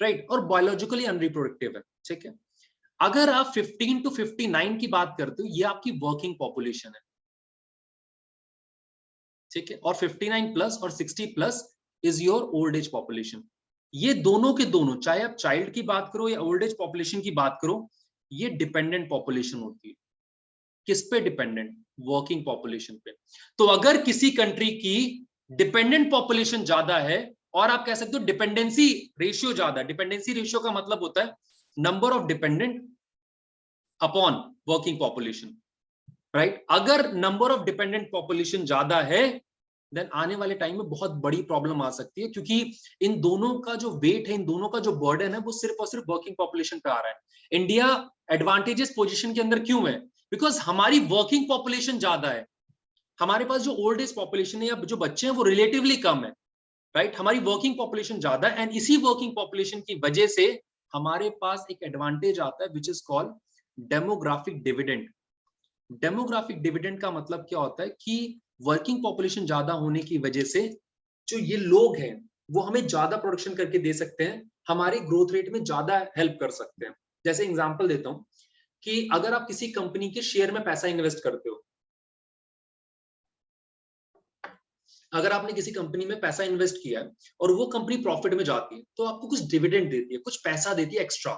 राइट, और बायोलॉजिकली अनरिप्रोडक्टिव है, ठीक है। अगर आप 15 to 59 की बात करते हो, ये आपकी वर्किंग पॉपुलेशन है, ठीक है। और 59 प्लस और 60 plus is your old age population. ये दोनों के दोनों, चाहे आप चाइल्ड की बात करो या ओल्ड एज पॉपुलेशन की बात करो, ये डिपेंडेंट पॉपुलेशन होती है। किस पे डिपेंडेंट? वर्किंग पॉपुलेशन पे। तो अगर किसी कंट्री की डिपेंडेंट पॉपुलेशन ज्यादा है, और आप कह सकते हो डिपेंडेंसी रेशियो ज्यादा, डिपेंडेंसी रेशियो का मतलब होता है number of dependent upon working population, right. अगर नंबर ऑफ डिपेंडेंट पॉपुलेशन ज्यादा है देन आने वाले टाइम में बहुत बड़ी प्रॉब्लम आ सकती है, क्योंकि इन दोनों का जो वेट है, इन दोनों का जो बर्डन है, वो सिर्फ और सिर्फ वर्किंग पॉपुलेशन पे आ रहा है। इंडिया एडवांटेजेस पोजीशन के अंदर क्यों है? बिकॉज हमारी वर्किंग पॉपुलेशन ज्यादा है, हमारे पास जो ओल्ड एज पॉपुलेशन है या जो बच्चे हैं वो रिलेटिवली कम है, राइट। हमारी वर्किंग पॉपुलेशन ज्यादा है, एंड इसी वर्किंग पॉपुलेशन की वजह से हमारे पास एक एडवांटेज आता है which is called demographic dividend. Demographic dividend का मतलब क्या होता है कि वर्किंग पॉपुलेशन ज्यादा होने की वजह से जो ये लोग हैं वो हमें ज्यादा प्रोडक्शन करके दे सकते हैं, हमारे ग्रोथ रेट में ज्यादा हेल्प कर सकते हैं। जैसे एग्जांपल देता हूं कि अगर आप किसी कंपनी के शेयर में पैसा इन्वेस्ट करते हो, अगर आपने किसी कंपनी में पैसा इन्वेस्ट किया है और वो कंपनी प्रॉफिट में जाती है तो आपको कुछ डिविडेंड देती है, कुछ पैसा देती है एक्स्ट्रा,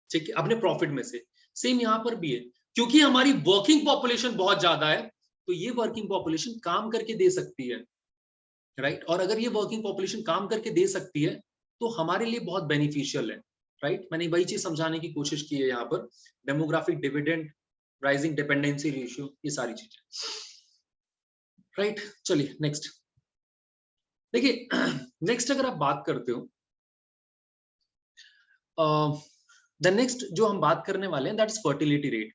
ठीक है, अपने प्रॉफिट में से। सेम यहां पर भी है, क्योंकि हमारी वर्किंग पॉपुलेशन बहुत ज्यादा है तो ये वर्किंग पॉपुलेशन काम करके दे सकती है, राइट। और अगर ये वर्किंग पॉपुलेशन काम करके दे सकती है तो हमारे लिए बहुत बेनिफिशियल है, राइट। मैंने वही चीज समझाने की कोशिश की है यहाँ पर, demographic dividend, rising dependency ratio, ये सारी चीजें, राइट। चलिए नेक्स्ट देखिए। नेक्स्ट अगर आप बात करते हो, द नेक्स्ट जो हम बात करने वाले हैं दैट इज फर्टिलिटी रेट।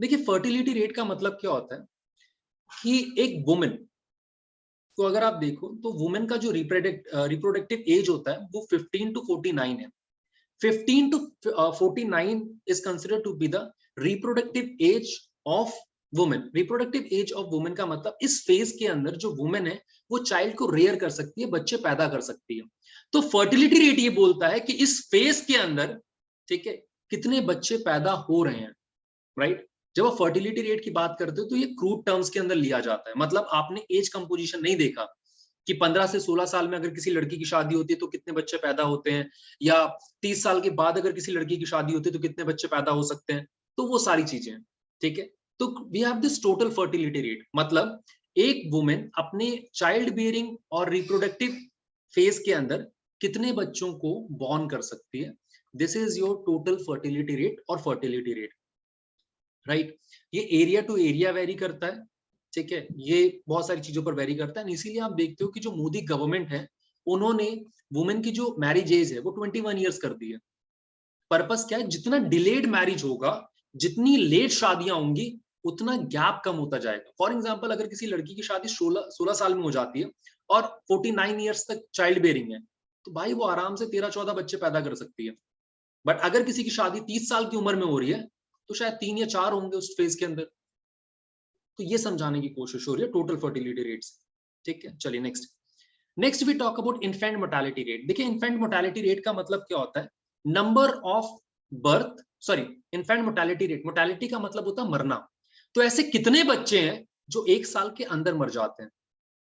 देखिए फर्टिलिटी रेट का मतलब क्या होता है कि एक वुमेन तो अगर आप देखो तो वुमेन का जो रिप्रोडक्टिव एज होता है वो 15 to 49 है। 15 to 49 is considered to be the reproductive age of women। reproductive age of women का मतलब इस फेज के अंदर जो वुमेन है वो चाइल्ड को रेयर कर सकती है, बच्चे पैदा कर सकती है। तो फर्टिलिटी रेट ये बोलता है कि इस फेज के अंदर, ठीक है, कितने बच्चे पैदा हो रहे हैं, राइट। जब आप फर्टिलिटी रेट की बात करते हो तो ये क्रूड टर्म्स के अंदर लिया जाता है, मतलब आपने एज कंपोजिशन नहीं देखा कि 15 से 16 साल में अगर किसी लड़की की शादी होती है तो कितने बच्चे पैदा होते हैं, या 30 साल के बाद अगर किसी लड़की की शादी होती है तो कितने बच्चे पैदा हो सकते हैं, तो वो सारी चीजें, ठीक है। तो we have this total fertility rate, मतलब एक वुमेन अपने चाइल्ड बियरिंग और रिप्रोडक्टिव फेज के अंदर कितने बच्चों को बॉर्न कर सकती है। This is your total fertility rate और फर्टिलिटी रेट, राइट। ये एरिया टू एरिया वेरी करता है, ठीक है, ये बहुत सारी चीजों पर वेरी करता है। इसीलिए आप देखते हो कि जो मोदी गवर्नमेंट है उन्होंने वुमेन की जो मैरिज एज है वो 21 ईयर्स कर दी है। पर्पस क्या है, जितना डिलेड मैरिज होगा, जितनी लेट शादियां होंगी, उतना गैप कम होता जाएगा। फॉर एग्जाम्पल अगर किसी लड़की की शादी 16 साल में हो जाती है और 49 ईयर्स तक चाइल्ड बेयरिंग है, तो भाई वो आराम से 13-14 बच्चे पैदा कर सकती है। बट अगर किसी की शादी 30 साल की उम्र में हो रही है तो शायद 3 या 4 होंगे उस फेज के अंदर। तो ये समझाने की कोशिश हो रही है टोटल फर्टिलिटी रेट्स, ठीक है। चलिए next we talk about infant mortality rate. देखिए इन्फेंट मोर्टेलिटी रेट का मतलब क्या होता है, number of birth, sorry, infant mortality rate, mortality का मतलब होता है मरना। तो ऐसे कितने बच्चे हैं जो 1 साल के अंदर मर जाते हैं,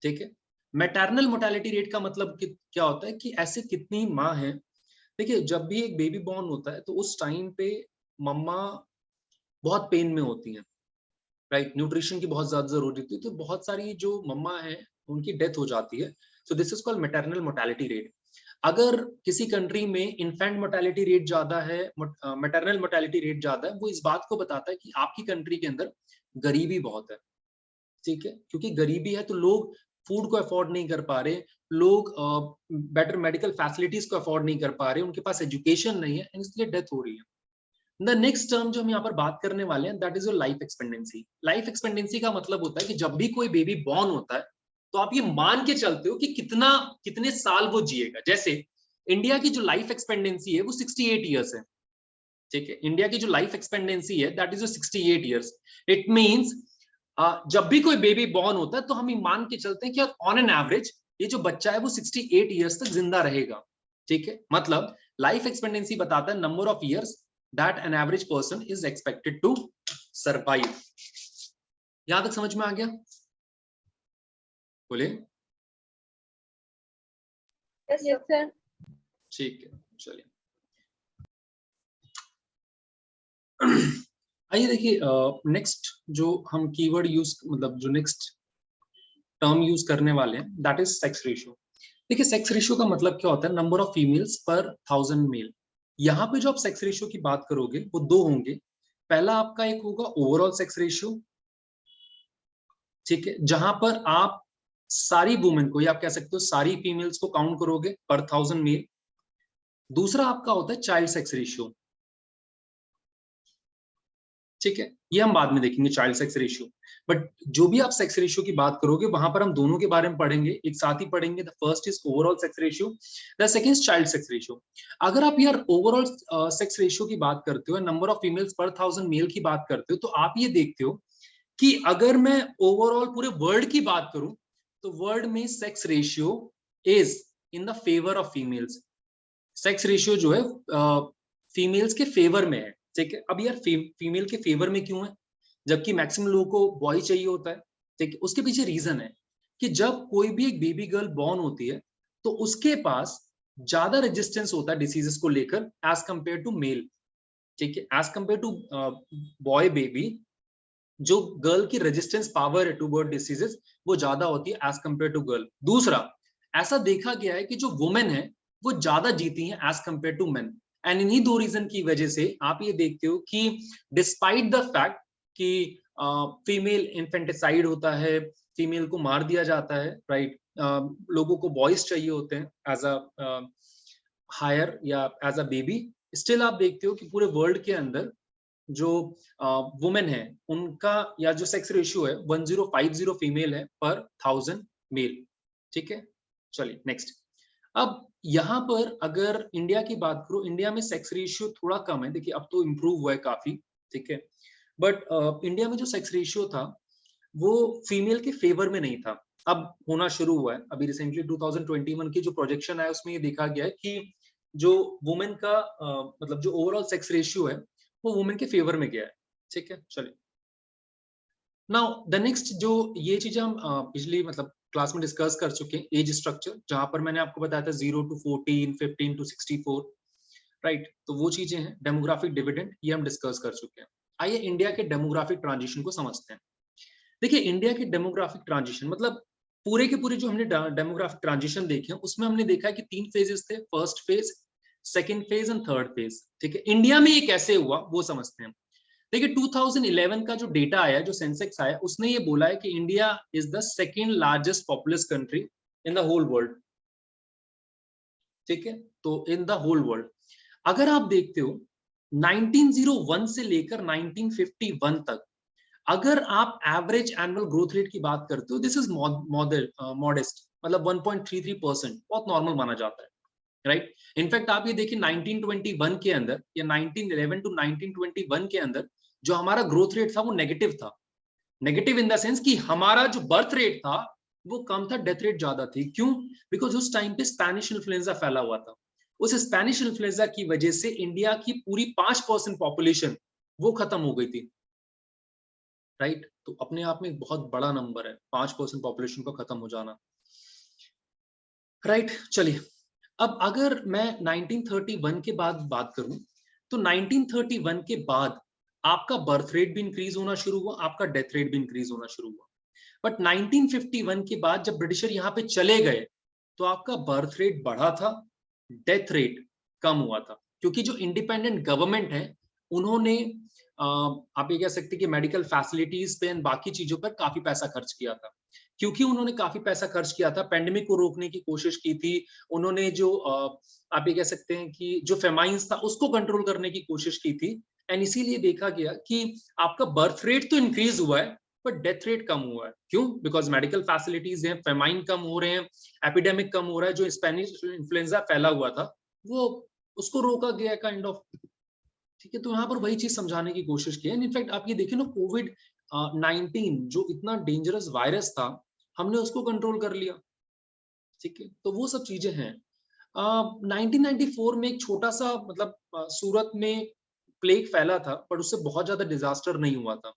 ठीक है। मैटरनल मोर्टेलिटी रेट का मतलब क्या होता है कि ऐसे कितनी माँ है। देखिए जब भी एक बेबी बॉर्न होता है तो उस टाइम पे मम्मा बहुत पेन में होती हैं, राइट। न्यूट्रिशन की बहुत ज्यादा जरूरत होती है, तो बहुत सारी जो मम्मा है उनकी डेथ हो जाती है। So this is called maternal mortality rate. अगर किसी कंट्री में इन्फेंट मोर्टेलिटी रेट ज्यादा है, मैटरनल मोर्टेलिटी रेट ज्यादा है, वो इस बात को बताता है कि आपकी कंट्री के अंदर गरीबी बहुत है, ठीक है। क्योंकि गरीबी है तो लोग फूड को अफोर्ड नहीं कर पा रहे, लोग बेटर मेडिकल फैसिलिटीज को अफोर्ड नहीं कर पा रहे, उनके पास एजुकेशन नहीं है, इसलिए डेथ हो रही है। द नेक्स्ट टर्म जो हम यहाँ पर बात करने वाले हैं that is your life expectancy. Life expectancy का मतलब होता है कि जब भी कोई बेबी बॉर्न होता है तो आप ये मान के चलते हो कि कितने साल वो जिएगा। जैसे इंडिया की जो लाइफ एक्सपेंडेंसी है वो 68 ईयर्स है, ठीक है। इंडिया की जो लाइफ एक्सपेंडेंसी है that is 68 years. It means जब भी कोई बेबी बॉर्न होता है तो हम ये मान के चलते हैं कि ऑन एन एवरेज ये जो बच्चा है वो 68 ईयर्स तक जिंदा रहेगा, ठीक है। मतलब लाइफ एक्सपेंडेंसी बताता है number of years that an average person is expected to survive। यहां तक समझ में आ गया? बोले। Yes, sir. ठीक है, चलिए। आइए देखिए नेक्स्ट जो हम कीवर्ड यूज, मतलब जो नेक्स्ट टर्म यूज करने वाले हैं दैट इज सेक्स रेशियो। देखिए सेक्स रेशियो का मतलब क्या होता है, नंबर ऑफ फीमेल्स पर 1000 मेल। यहाँ पे जो आप सेक्स रेशियो की बात करोगे वो दो होंगे। पहला आपका एक होगा ओवरऑल सेक्स रेशियो, ठीक है, जहां पर आप सारी वुमेन को, या आप कह सकते हो सारी फीमेल्स को काउंट करोगे पर 1000 मेल। दूसरा आपका होता है चाइल्ड सेक्स रेशियो, ठीक है, ये हम बाद में देखेंगे चाइल्ड सेक्स रेशियो। बट जो भी आप सेक्स रेशियो की बात करोगे वहां पर हम दोनों के बारे में पढ़ेंगे, एक साथ ही पढ़ेंगे। The first is overall sex ratio, the second is child sex ratio. अगर आप यार ओवरऑल सेक्स रेशियो की बात करते हो, नंबर ऑफ फीमेल्स पर 1000 मेल की बात करते हो, तो आप ये देखते हो कि अगर मैं ओवरऑल पूरे वर्ल्ड की बात करूं तो वर्ल्ड में sex ratio is in the favour of females. Sex ratio जो है फीमेल्स के फेवर में है, ठीक है। अब यार फीमेल के फेवर में क्यों है, जबकि मैक्सिमम लोगों को बॉय चाहिए होता है, ठीक है। उसके पीछे रीजन है कि जब कोई भी एक बेबी गर्ल बॉर्न होती है तो उसके पास ज्यादा रेजिस्टेंस होता है डिसीजेस को लेकर एज कंपेयर टू मेल, ठीक है। As compare to boy baby जो गर्ल की रेजिस्टेंस पावर है टू डिसीजेस वो ज्यादा होती है एज कंपेयर टू गर्ल। दूसरा, ऐसा देखा गया है कि जो वुमेन है वो ज्यादा जीती हैं as compare to men. And इन्हीं दो रीजन की वजह से आप ये देखते हो कि डिस्पाइट द फैक्ट कि फीमेल इन्फेंटिसाइड होता है, फीमेल को मार दिया जाता है, राइट, लोगों को बॉयज चाहिए होते हैं एज अ हायर या एज अ बेबी, स्टिल आप देखते हो कि पूरे वर्ल्ड के अंदर जो वुमेन है उनका या जो सेक्स रेशियो है 1050 फीमेल है पर 1000 मेल। ठीक है, चलिए नेक्स्ट। अब यहाँ पर अगर इंडिया की बात करो, इंडिया में सेक्स रेशियो थोड़ा कम है, देखिए अब तो इम्प्रूव हुआ है काफी, ठीक है, बट इंडिया में जो सेक्स रेशियो था वो फीमेल के फेवर में नहीं था, अब होना शुरू हुआ है। अभी रिसेंटली 2021 की जो प्रोजेक्शन है उसमें ये देखा गया है कि जो वुमेन का मतलब जो ओवरऑल सेक्स रेशियो है वो वुमेन के फेवर में गया है। ठीक है, चलिए नाउ द नेक्स्ट, जो ये चीजें हम पिछली मतलब क्लास में डिस्कस कर चुके हैं, एज स्ट्रक्चर, जहां पर मैंने आपको बताया था 0 to 14, 15 to 64, राइट, तो वो चीजें हैं। डेमोग्राफिक डिविडेंड ये हम डिस्कस कर चुके हैं। आइए इंडिया के डेमोग्राफिक ट्रांजिशन को समझते हैं। देखिए इंडिया की डेमोग्राफिक ट्रांजिशन मतलब पूरे के पूरे जो हमने डेमोग्राफिक ट्रांजिशन देखे हैं उसमें हमने देखा है कि 3 फेजेस थे, first phase, second phase and third phase. ठीक है, इंडिया में ये कैसे हुआ वो समझते हैं। देखिए 2011 का जो डेटा आया, जो सेंसेक्स आया, उसने ये बोला है कि India is the second largest populous country in the whole world. ठीक है, तो इन द होल वर्ल्ड अगर आप देखते हो 1901 से लेकर 1951 तक अगर आप एवरेज एनुअल ग्रोथ रेट की बात करते हो, दिस इज मॉडेस्ट, मतलब 1.33%, बहुत नॉर्मल माना जाता है, राइट। इनफैक्ट आप ये देखिए 1921 के अंदर या 1911 टू 1921 के अंदर जो हमारा ग्रोथ रेट था वो नेगेटिव था। नेगेटिव इन द सेंस कि हमारा जो बर्थ रेट था वो कम था, डेथ रेट ज्यादा थी। क्यों? बिकॉज उस टाइम पे स्पेनिश इन्फ्लुएंजा फैला हुआ था। उस स्पेनिश इन्फ्लुएंजा की वजह से इंडिया की पूरी 5% पॉपुलेशन वो खत्म हो गई थी, राइट। तो अपने आप में एक बहुत बड़ा नंबर है 5% पॉपुलेशन का खत्म हो जाना, राइट। चलिए अब अगर मैं 1931 के बाद बात करूं तो 1931 के बाद आपका बर्थ रेट भी इंक्रीज होना शुरू हुआ, आपका डेथ रेट भी इंक्रीज होना शुरू हुआ। बट 1951 के बाद जब ब्रिटिशर यहाँ पे चले गए तो आपका बर्थ रेट बढ़ा था, डेथ रेट कम हुआ था, क्योंकि जो इंडिपेंडेंट गवर्नमेंट है उन्होंने आप ये कह सकते हैं कि मेडिकल फैसिलिटीज पे बाकी चीजों पर काफी पैसा खर्च किया था। क्योंकि उन्होंने काफी पैसा खर्च किया था, पेंडेमिक को रोकने की कोशिश की थी उन्होंने, जो आप ये कह सकते हैं कि जो फेमाइंस था उसको कंट्रोल करने की कोशिश की थी। एंड इसीलिए देखा गया कि आपका बर्थ रेट तो इंक्रीज हुआ है बट डेथ रेट कम हुआ है। क्यों? बिकॉज मेडिकल फैसिलिटीज हैं, फेमाइन कम हो रहे हैं, एपिडेमिक कम हो रहा है, जो स्पेनिश इन्फ्लुएंजा फैला हुआ था वो उसको रोका गया काइंड ऑफ। ठीक है, तो यहाँ पर वही चीज समझाने की कोशिश की है। इनफैक्ट आप ये देखिए ना, कोविड 19 जो इतना डेंजरस वायरस था हमने उसको कंट्रोल कर लिया। ठीक है, तो वो सब चीजें हैं। 1994 में एक छोटा सा मतलब सूरत में प्लेग फैला था पर उससे बहुत ज्यादा डिजास्टर नहीं हुआ था,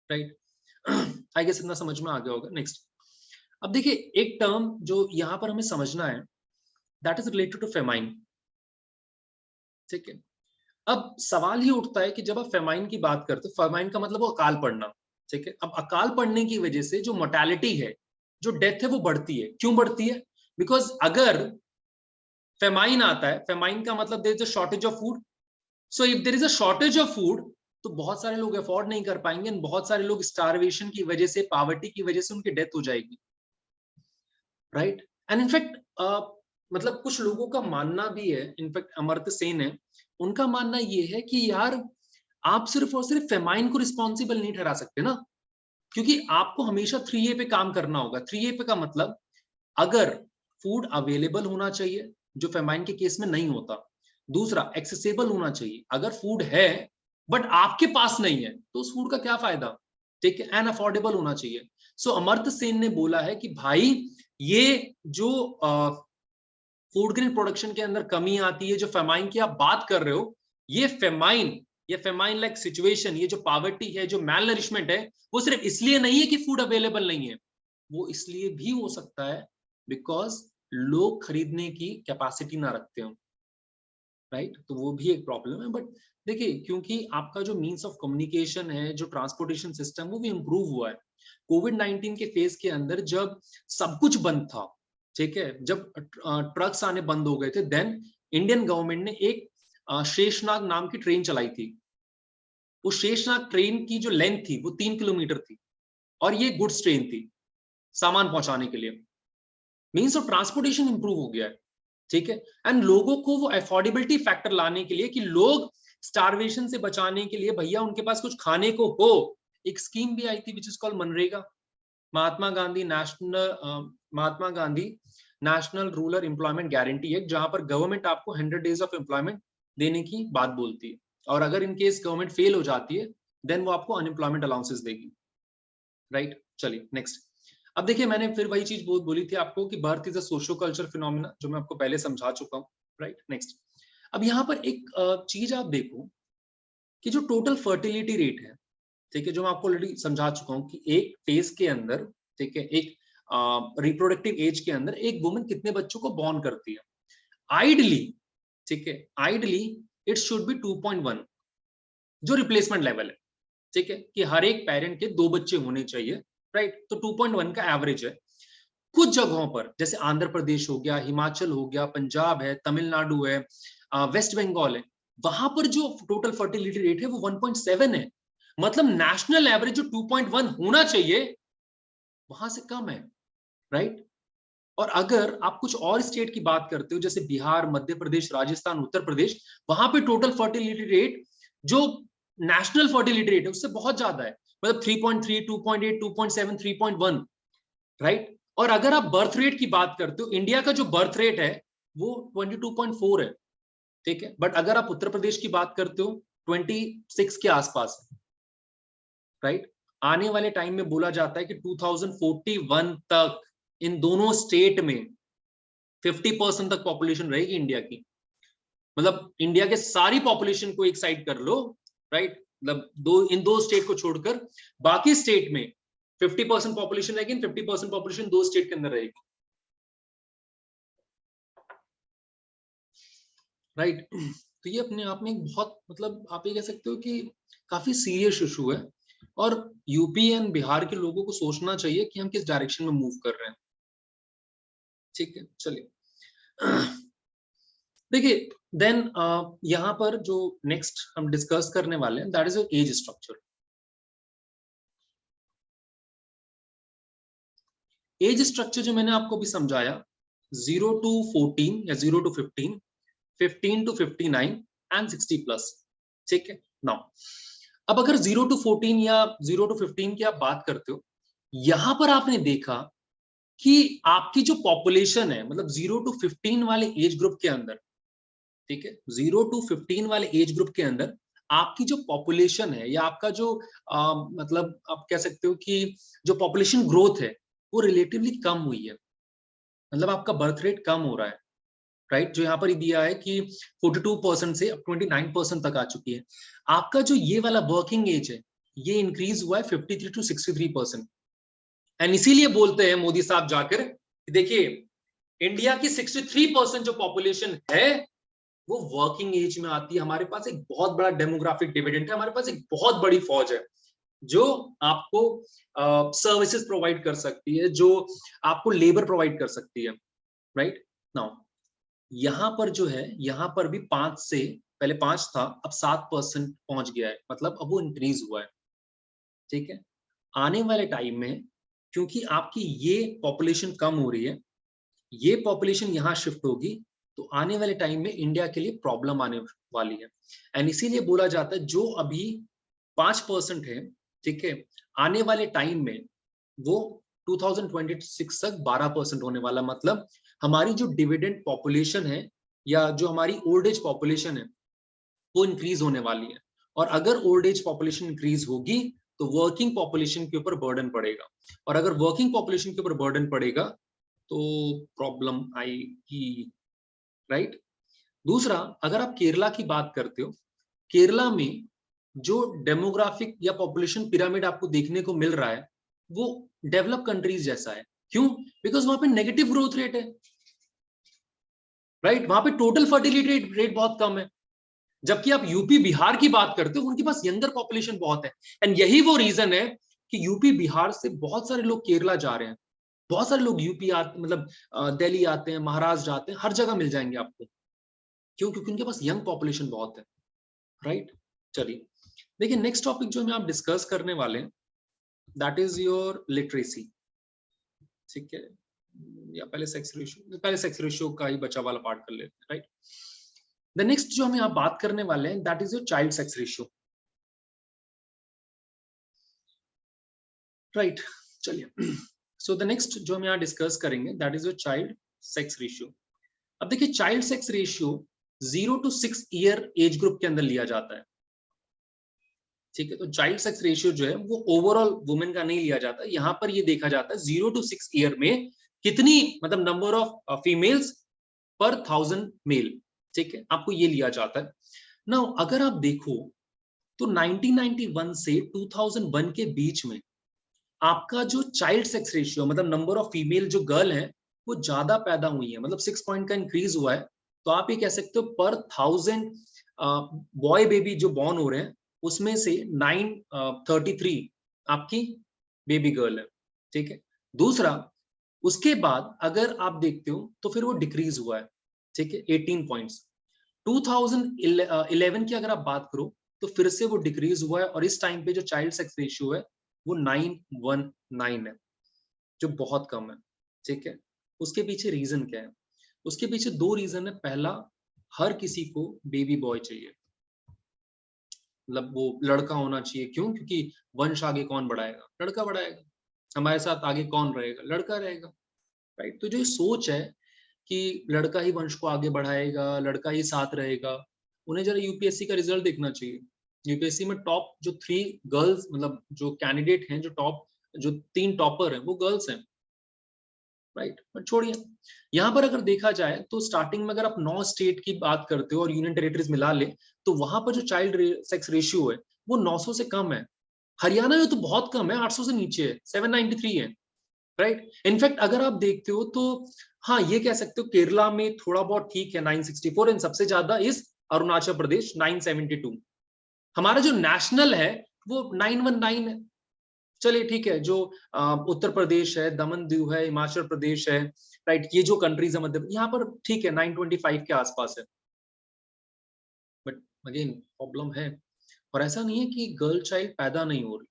राइट। आई गेस इतना समझ में आ गया होगा। नेक्स्ट, अब देखिए एक टर्म जो यहाँ पर हमें समझना है, that is related to famine. ठीक है, अब सवाल ये उठता है कि जब आप फेमाइन की बात करते हो, फेमाइन का मतलब वो अकाल पड़ना। ठीक है, अब अकाल पड़ने की वजह से जो मोर्टेलिटी है, जो डेथ है वो बढ़ती है। क्यों बढ़ती है? बिकॉज अगर फेमाइन आता है, फेमाइन का मतलब there is a shortage of food. So if there is a shortage of food तो बहुत सारे लोग अफोर्ड नहीं कर पाएंगे, बहुत सारे लोग स्टारवेशन की वजह से, पावर्टी की वजह से उनकी डेथ हो जाएगी, राइट। एंड इनफैक्ट मतलब कुछ लोगों का मानना भी है, इनफैक्ट अमर्त्य सेन है, उनका मानना ये है कि यार आप सिर्फ और सिर्फ फेमाइन को रिस्पॉन्सिबल नहीं ठहरा सकते ना, क्योंकि आपको हमेशा 3A पे काम करना होगा। 3A पे का मतलब अगर फूड अवेलेबल होना चाहिए जो फेमाइन के केस में नहीं होता, दूसरा एक्सेसिबल होना चाहिए, अगर फूड है बट आपके पास नहीं है तो उस फूड का क्या फायदा। ठीक है, एंड अफोर्डेबल होना चाहिए। सो अमर्त्य सेन ने बोला है कि भाई ये जो फूड ग्रेन प्रोडक्शन के अंदर कमी आती है, जो फेमाइन की आप बात कर रहे हो, ये फेमाइन लाइक सिचुएशन, ये जो पावर्टी है, जो मैल नरिशमेंट है, वो सिर्फ इसलिए नहीं है कि फूड अवेलेबल नहीं है, वो इसलिए भी हो सकता है बिकॉज लोग खरीदने की कैपेसिटी ना रखते हो। राइट, तो वो भी एक प्रॉब्लम है। बट देखिए, क्योंकि आपका जो मीन्स ऑफ कम्युनिकेशन है, जो ट्रांसपोर्टेशन सिस्टम, वो भी इम्प्रूव हुआ है। कोविड-19 के फेज के अंदर जब सब कुछ बंद था, ठीक है, जब ट्रक्स आने बंद हो गए थे, देन इंडियन गवर्नमेंट ने एक शेषनाग नाम की ट्रेन चलाई थी। उस शेषनाग ट्रेन की जो लेंथ थी वो 3 किलोमीटर थी, और ये गुड्स ट्रेन थी सामान पहुंचाने के लिए। मीन्स ऑफ ट्रांसपोर्टेशन इंप्रूव हो गया है, ठीक है। एंड लोगों को वो अफोर्डेबिलिटी फैक्टर लाने के लिए कि लोग स्टारवेशन से बचाने के लिए भैया उनके पास कुछ खाने को हो, एक स्कीम भी आई थी विच is called MNREGA, Mahatma Gandhi national rural employment guarantee act, जहां पर गवर्नमेंट आपको 100 डेज ऑफ एम्प्लॉयमेंट देने की बात बोलती है, और अगर इन केस गवर्नमेंट फेल हो जाती है देन वो आपको अनएम्प्लॉयमेंट अलाउंसेस देगी, राइट। चलिए नेक्स्ट। अब देखिए, मैंने फिर वही चीज बोली थी आपको कि birth is a socio culture phenomena, जो मैं आपको पहले समझा चुका हूँ, राइट। नेक्स्ट। अब यहाँ पर एक चीज आप देखो कि जो टोटल फर्टिलिटी रेट है, ठीक है, जो मैं आपको ऑलरेडी समझा चुका हूँ कि एक फेज के अंदर, ठीक है, एक रिप्रोडक्टिव एज के अंदर एक वुमन कितने बच्चों को बॉर्न करती है। आइडली, ठीक है, आइडली इट शुड बी 2.1 जो रिप्लेसमेंट लेवल है, ठीक है, कि हर एक पेरेंट के 2 बच्चे होने चाहिए, राइट। तो 2.1 का एवरेज है। कुछ जगहों पर जैसे आंध्र प्रदेश हो गया, हिमाचल हो गया, पंजाब है, तमिलनाडु है, वेस्ट बंगाल है, वहां पर जो टोटल फर्टिलिटी रेट है वो 1.7 है। मतलब नेशनल एवरेज जो 2.1 होना चाहिए वहां से कम है, राइट। और अगर आप कुछ और स्टेट की बात करते हो जैसे बिहार, मध्य प्रदेश, राजस्थान, उत्तर प्रदेश, वहां पे टोटल फर्टिलिटी रेट जो नेशनल फर्टिलिटी रेट है उससे बहुत ज्यादा है, मतलब 3.3, 2.8, 2.7, 3.1, राइट। और अगर आप बर्थ रेट की बात करते हो, इंडिया का जो बर्थ रेट है वो 22.4 है, ठीक है। बट अगर आप उत्तर प्रदेश की बात करते हो 26 के आसपास, राइट। आने वाले टाइम में बोला जाता है कि 2041 तक इन दोनों स्टेट में 50% तक पॉपुलेशन रहेगी इंडिया की। मतलब इंडिया के सारी पॉपुलेशन को एक साइड कर लो, राइट, मतलब इन दो स्टेट को छोड़कर बाकी स्टेट में 50% पॉपुलेशन रहेगी, 50% पॉपुलेशन 2 स्टेट के अंदर रहेगी, राइट। तो ये अपने आप में एक बहुत, मतलब आप ये कह सकते हो कि काफी सीरियस इशू है, और यूपी एंड बिहार के लोगों को सोचना चाहिए कि हम किस डायरेक्शन में मूव कर रहे हैं, ठीक है। चलिए देखिए, देन यहां पर जो नेक्स्ट हम डिस्कस करने वाले हैं that is age structure. Age structure जो मैंने आपको भी समझाया, 0 to 14 या 0 to 15, 15 to 59 एंड 60 प्लस, ठीक है। नाउ अब अगर 0 to 14 या 0 to 15 की आप बात करते हो, यहां पर आपने देखा कि आपकी जो पॉपुलेशन है, मतलब 0 to 15 वाले एज ग्रुप के अंदर, ठीक है, 0 to 15 वाले एज ग्रुप के अंदर आपकी जो पॉपुलेशन है या आपका जो मतलब आप कह सकते हो कि जो पॉपुलेशन ग्रोथ है वो रिलेटिवली कम हुई है, मतलब आपका बर्थ रेट कम हो रहा है, राइट। जो यहाँ पर दिया है कि 42% से अब 29% तक आ चुकी है। आपका जो ये वाला वर्किंग एज है ये इंक्रीज हुआ है 53 to 63%। एंड इसीलिए बोलते हैं मोदी साहब जाकर कि देखिए इंडिया की 63% जो पॉपुलेशन है वो वर्किंग एज में आती है। हमारे पास एक बहुत बड़ा डेमोग्राफिक डिविडेंड है, हमारे पास एक बहुत बड़ी फौज है जो आपको सर्विसेज प्रोवाइड कर सकती है, जो आपको लेबर प्रोवाइड कर सकती है, राइट। नाउ यहां पर जो है, यहां पर भी 5 से, पहले 5 था अब 7% पहुंच गया है, मतलब अब वो इंक्रीज हुआ है, ठीक है। आने वाले टाइम में क्योंकि आपकी ये पॉपुलेशन कम हो रही है, ये पॉपुलेशन यहां शिफ्ट होगी, तो आने वाले टाइम में इंडिया के लिए प्रॉब्लम आने वाली है। एंड इसीलिए बोला जाता है जो अभी 5% है, ठीक है, आने वाले टाइम में वो 2026 तक 12% होने वाला, मतलब हमारी जो डिविडेंड पॉपुलेशन है या जो हमारी ओल्ड एज पॉपुलेशन है वो इंक्रीज होने वाली है। और अगर ओल्ड एज पॉपुलेशन इंक्रीज होगी तो वर्किंग पॉपुलेशन के ऊपर बर्डन पड़ेगा, और अगर वर्किंग पॉपुलेशन के ऊपर बर्डन पड़ेगा तो प्रॉब्लम आएगी, राइट। दूसरा, अगर आप केरला की बात करते हो, केरला में जो डेमोग्राफिक या पॉपुलेशन पिरामिड आपको देखने को मिल रहा है वो डेवलप कंट्रीज जैसा है। क्यों? बिकॉज वहां पे नेगेटिव ग्रोथ रेट है, राइट? वहां पे टोटल फर्टिलिटी रेट बहुत कम है, जबकि आप यूपी बिहार की बात करते हो उनके पास यंगर पॉपुलेशन बहुत है। एंड यही वो रीजन है कि यूपी बिहार से बहुत सारे लोग केरला जा रहे हैं, बहुत सारे लोग यूपी आते, मतलब दिल्ली आते हैं, महाराष्ट्र जाते हैं, हर जगह मिल जाएंगे आपको। क्यों? क्योंकि उनके पास यंग पॉपुलेशन बहुत है, राइट? चलिए देखिए, नेक्स्ट टॉपिक जो हम आप डिस्कस करने वाले हैं दैट इज योर लिटरेसी। ठीक है, या पहले सेक्स रेशियो का ही बचा वाला पार्ट कर लेते हैं, राइट? द नेक्स्ट जो हम यहाँ बात करने वाले हैं that is your child sex ratio, right? चलिए, सो द नेक्स्ट जो हम यहाँ डिस्कस करेंगे that is your child sex ratio. अब देखिए, child sex ratio 0 to 6 year age group के अंदर लिया जाता है, ठीक है? तो चाइल्ड सेक्स रेशियो जो है वो ओवरऑल वुमेन का नहीं लिया जाता, यहाँ पर ये देखा जाता है 0 to 6 ईयर में कितनी, मतलब नंबर ऑफ फीमेल्स पर 1000 मेल, ठीक है? आपको ये लिया जाता है ना। अगर आप देखो तो 1991 से 2001 के बीच में आपका जो चाइल्ड सेक्स रेशियो, मतलब नंबर ऑफ फीमेल जो गर्ल है वो ज्यादा पैदा हुई है, मतलब 6 पॉइंट का इंक्रीज हुआ है। तो आप ये कह सकते हो पर 1000 बॉय बेबी जो बॉर्न हो रहे हैं उसमें से 933 आपकी बेबी गर्ल है, ठीक है? दूसरा, उसके बाद अगर आप देखते हो तो फिर वो डिक्रीज हुआ है, ठीक है, 18 पॉइंट्स। 2011 की अगर आप बात करो तो फिर से वो डिक्रीज हुआ है, और इस टाइम पे जो चाइल्ड सेक्स रेशियो है वो 919 है, जो बहुत कम है, ठीक है? उसके पीछे रीजन क्या है? उसके पीछे दो रीजन है। पहला, हर किसी को बेबी बॉय चाहिए, मतलब वो लड़का होना चाहिए। क्यों? क्योंकि वंश आगे कौन बढ़ाएगा? लड़का बढ़ाएगा। हमारे साथ आगे कौन रहेगा? लड़का रहेगा, राइट? तो जो सोच है कि लड़का ही वंश को आगे बढ़ाएगा, लड़का ही साथ रहेगा, उन्हें जरा यूपीएससी का रिजल्ट देखना चाहिए। यूपीएससी में टॉप जो 3 गर्ल्स, मतलब जो कैंडिडेट हैं, जो टॉप, जो 3 टॉपर हैं वो गर्ल्स हैं, राइट? बट छोड़िए, यहाँ पर अगर देखा जाए तो स्टार्टिंग में अगर आप 9 स्टेट की बात करते हो और यूनियन टेरिटरीज मिला ले तो वहां पर जो चाइल्ड सेक्स रेशियो है वो 900 से कम है। हरियाणा में तो बहुत कम है, 800 से नीचे है, 793 है, राइट? इनफैक्ट अगर आप देखते हो तो हाँ, ये कह सकते हो केरला में थोड़ा बहुत ठीक है, 964, एंड सबसे ज्यादा इस अरुणाचल प्रदेश 972। हमारा जो नेशनल है वो 919 है। चलिए ठीक है, जो उत्तर प्रदेश है, दमन दीव है, हिमाचल प्रदेश है, राइट, ये जो कंट्रीज है मध्य, यहाँ पर ठीक है 925 के आसपास है। बट अगेन प्रॉब्लम है, और ऐसा नहीं है कि गर्ल चाइल्ड पैदा नहीं हो रही।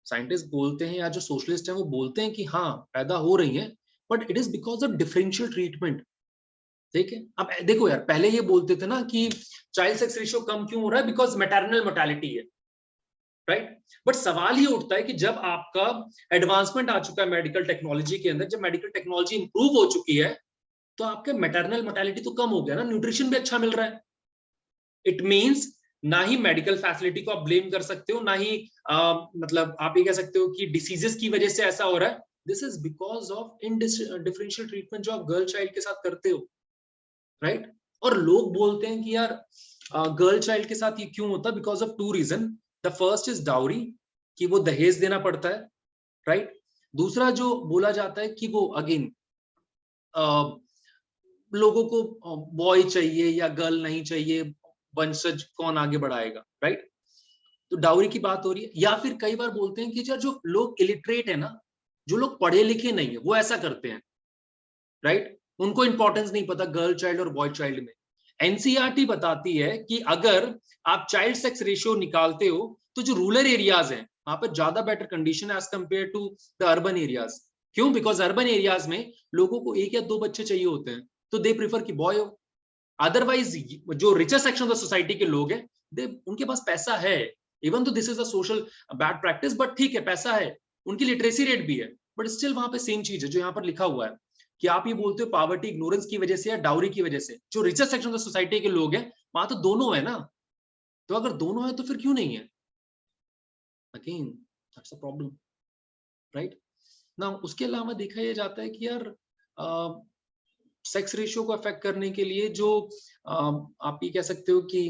साइंटिस्ट बोलते हैं या जो सोशलिस्ट हैं वो बोलते हैं कि हाँ पैदा हो रही हैं, but it is because of differential treatment, ठीक है? अब देखो यार, पहले ये बोलते थे ना कि चाइल्ड सेक्स रेशियो कम क्यों हो रहा है, बिकॉज मैटरनल मोर्टेलिटी है, राइट? बट सवाल ये उठता है कि जब आपका एडवांसमेंट आ चुका है मेडिकल टेक्नोलॉजी के अंदर, जब मेडिकल टेक्नोलॉजी इंप्रूव हो चुकी है तो आपके मैटरनल मोर्टेलिटी तो कम हो गया ना, न्यूट्रिशन भी अच्छा मिल रहा है। इट मींस ना ही मेडिकल फैसिलिटी को आप ब्लेम कर सकते हो, ना ही मतलब आप ये कह सकते हो कि डिसीजेस की वजह से ऐसा हो रहा है। This is because of differential treatment जो आप गर्ल चाइल्ड के साथ करते हो, राइट? और लोग बोलते हैं कि यार गर्ल चाइल्ड के साथ ये क्यों होता है, because of 2 reason. The first is dowry, कि वो दहेज देना पड़ता है, राइट? दूसरा जो बोला जाता है कि वो अगेन लोगों को बॉय चाहिए या गर्ल नहीं चाहिए, वंशज कौन आगे बढ़ाएगा, राइट? तो डाउरी की बात हो रही है। या फिर कई बार बोलते हैं कि जो लोग इलिटरेट है ना, जो लोग पढ़े लिखे नहीं है, वो ऐसा करते हैं, राइट? उनको इंपॉर्टेंस नहीं पता गर्ल चाइल्ड और बॉय चाइल्ड में। एनसीईआरटी बताती है कि अगर आप चाइल्ड सेक्स रेशियो निकालते हो तो जो रूरल एरियाज हैं वहां पर ज्यादा better condition as compare to the urban areas. क्यों? बिकॉज अर्बन एरियाज में लोगों को 1 या 2 बच्चे चाहिए होते हैं, तो दे प्रीफर कि बॉय हो। अदरवाइज जो richer section of the society के लोग हैं, उनके पास पैसा है, इवन तो this is a social bad practice, but ठीक है, पैसा है, उनकी लिटरेसी रेट भी है, बट स्टिल वहां पे सेम चीज है जो यहाँ पर लिखा हुआ है कि आप ये बोलते हो पॉवर्टी इग्नोरेंस की वजह से या डाउरी की वजह से। जो रिचर सेक्शन ऑफ सोसाइटी के लोग हैं वहां तो दोनों है ना, तो अगर दोनों है तो फिर क्यों नहीं है? Again that's a problem, right? ना उसके अलावा देखा यह जाता है कि यार सेक्स रेशियो को अफेक्ट करने के लिए जो आप ये कह सकते हो कि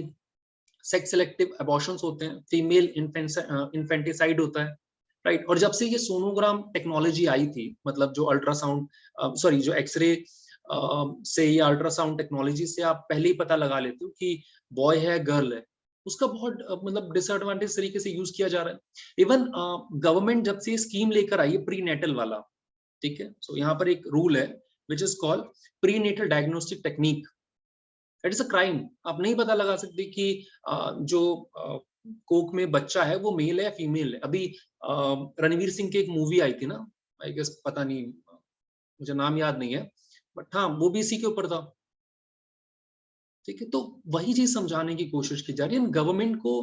सेक्स सिलेक्टिव अबॉर्शंस होते हैं, फीमेल इन्फेंटिसाइड होता है, राइट? और जब से ये सोनोग्राम टेक्नोलॉजी आई थी, मतलब जो अल्ट्रासाउंड, सॉरी, जो एक्सरे से या अल्ट्रासाउंड टेक्नोलॉजी से आप पहले ही पता लगा लेते हो कि बॉय है गर्ल है, उसका बहुत मतलब डिसएडवांटेज तरीके से यूज किया जा रहा है। इवन गवर्नमेंट जब से स्कीम लेकर आई है प्री नेटल वाला, ठीक है, सो यहाँ पर एक रूल है which is called prenatal diagnostic technique. It is a crime. आप नहीं पता लगा सकते कि जो कोक में बच्चा है वो मेल है या फीमेल है। अभी रणवीर सिंह की एक मूवी आई थी ना, आई गेस, पता नहीं मुझे नाम याद नहीं है, बट हाँ वो भी इसी के ऊपर था, ठीक है। तो वही चीज समझाने की कोशिश की जा रही है। गवर्नमेंट को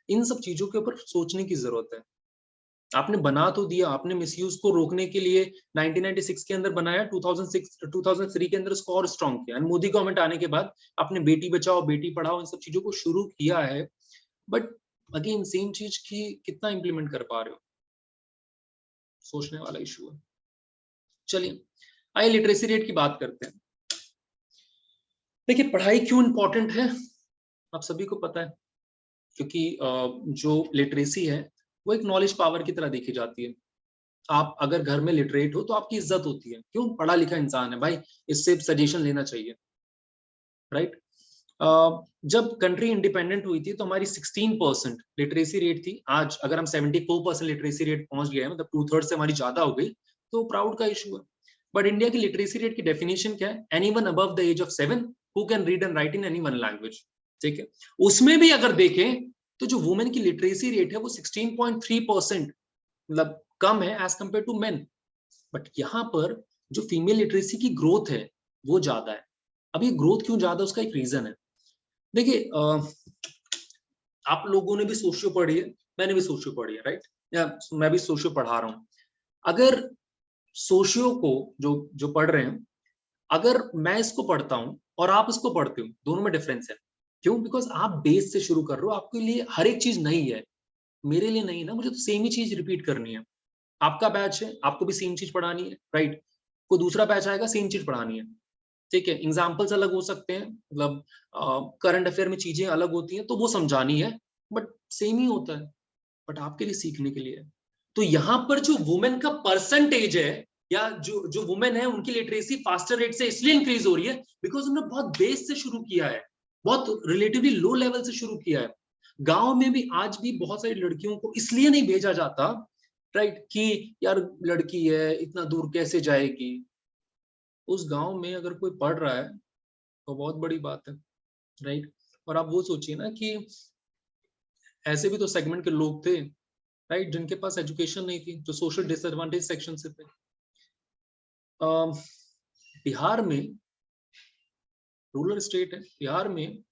इन सब चीजों के ऊपर सोचने की जरूरत है। आपने बना तो दिया, आपने मिसयूज को रोकने के लिए 1996 के अंदर बनाया, 2003 के अंदर उसको और स्ट्रॉन्ग किया, मोदी गवर्नमेंट आने के बाद आपने बेटी बचाओ बेटी पढ़ाओ इन सब चीजों को शुरू किया है, बट अगेन सेम चीज की कितना इंप्लीमेंट कर पा रहे हो, सोचने वाला इशू है। चलिए आइए लिटरेसी रेट की बात करते हैं। देखिए पढ़ाई क्यों इंपॉर्टेंट है, आप सभी को पता है, क्योंकि जो लिटरेसी है वो एक नॉलेज पावर की तरह देखी जाती है। आप अगर घर में लिटरेट हो तो आपकी इज्जत होती है, क्यों, पढ़ा लिखा इंसान है भाई, इससे सजेशन लेना चाहिए, राइट। जब कंट्री इंडिपेंडेंट हुई थी तो हमारी 16% लिटरेसी रेट थी। आज अगर हम 74% लिटरेसी रेट पहुंच गए, मतलब 2/3 से हमारी ज्यादा हो गई, तो प्राउड का इशू है। बट इंडिया की लिटरेसी रेट की डेफिनेशन क्या है, anyone above the age of 7 who can read and write in any one language, ठीक है। उसमें भी अगर देखें तो जो वुमेन की लिटरेसी रेट है वो 16.3%, मतलब कम है as compare to men. But यहाँ पर जो फीमेल लिटरेसी की ग्रोथ है वो ज्यादा है। अब ये ग्रोथ क्यों ज्यादा, उसका एक रीजन है। देखिए आप लोगों ने भी सोशियो पढ़ी है, मैंने भी सोशियो पढ़ी है, राइट, या मैं भी सोशियो पढ़ा रहा हूँ। अगर सोशियो को जो जो पढ़ रहे हैं, अगर मैं इसको पढ़ता हूँ और आप इसको पढ़ते हो, दोनों में डिफरेंस है। क्यों, बिकॉज आप बेस से शुरू कर रहे हो, आपके लिए हर एक चीज नई है, मेरे लिए नहीं ना, मुझे तो सेम ही चीज रिपीट करनी है। आपका बैच है, आपको भी सेम चीज पढ़ानी है, राइट। कोई दूसरा बैच आएगा, सेम चीज पढ़ानी है, ठीक है। एग्जाम्पल्स अलग हो सकते हैं, मतलब करंट अफेयर में चीजें अलग होती हैं तो वो समझानी है, बट सेम ही होता है, बट आपके लिए सीखने के लिए है। तो यहाँ पर जो वुमेन का परसेंटेज है, या जो जो वुमेन है उनकी लिटरेसी फास्टर रेट से इसलिए इंक्रीज हो रही है बिकॉज उन्होंने बहुत बेस से शुरू किया है, बहुत रिलेटिवली लो लेवल से शुरू किया है। गांव में भी आज भी बहुत सारी लड़कियों को इसलिए नहीं भेजा जाता, राइट, कि यार लड़की है इतना दूर कैसे जाएगी। उस गांव में अगर कोई पढ़ रहा है तो बहुत बड़ी बात है, राइट। और आप वो सोचिए ना कि ऐसे भी तो सेगमेंट के लोग थे, राइट, जिनके पास एजुकेशन नहीं थी, जो सोशल डिसएडवांटेज सेक्शन से थे। बिहार में, रूरल स्टेट है, बिहार में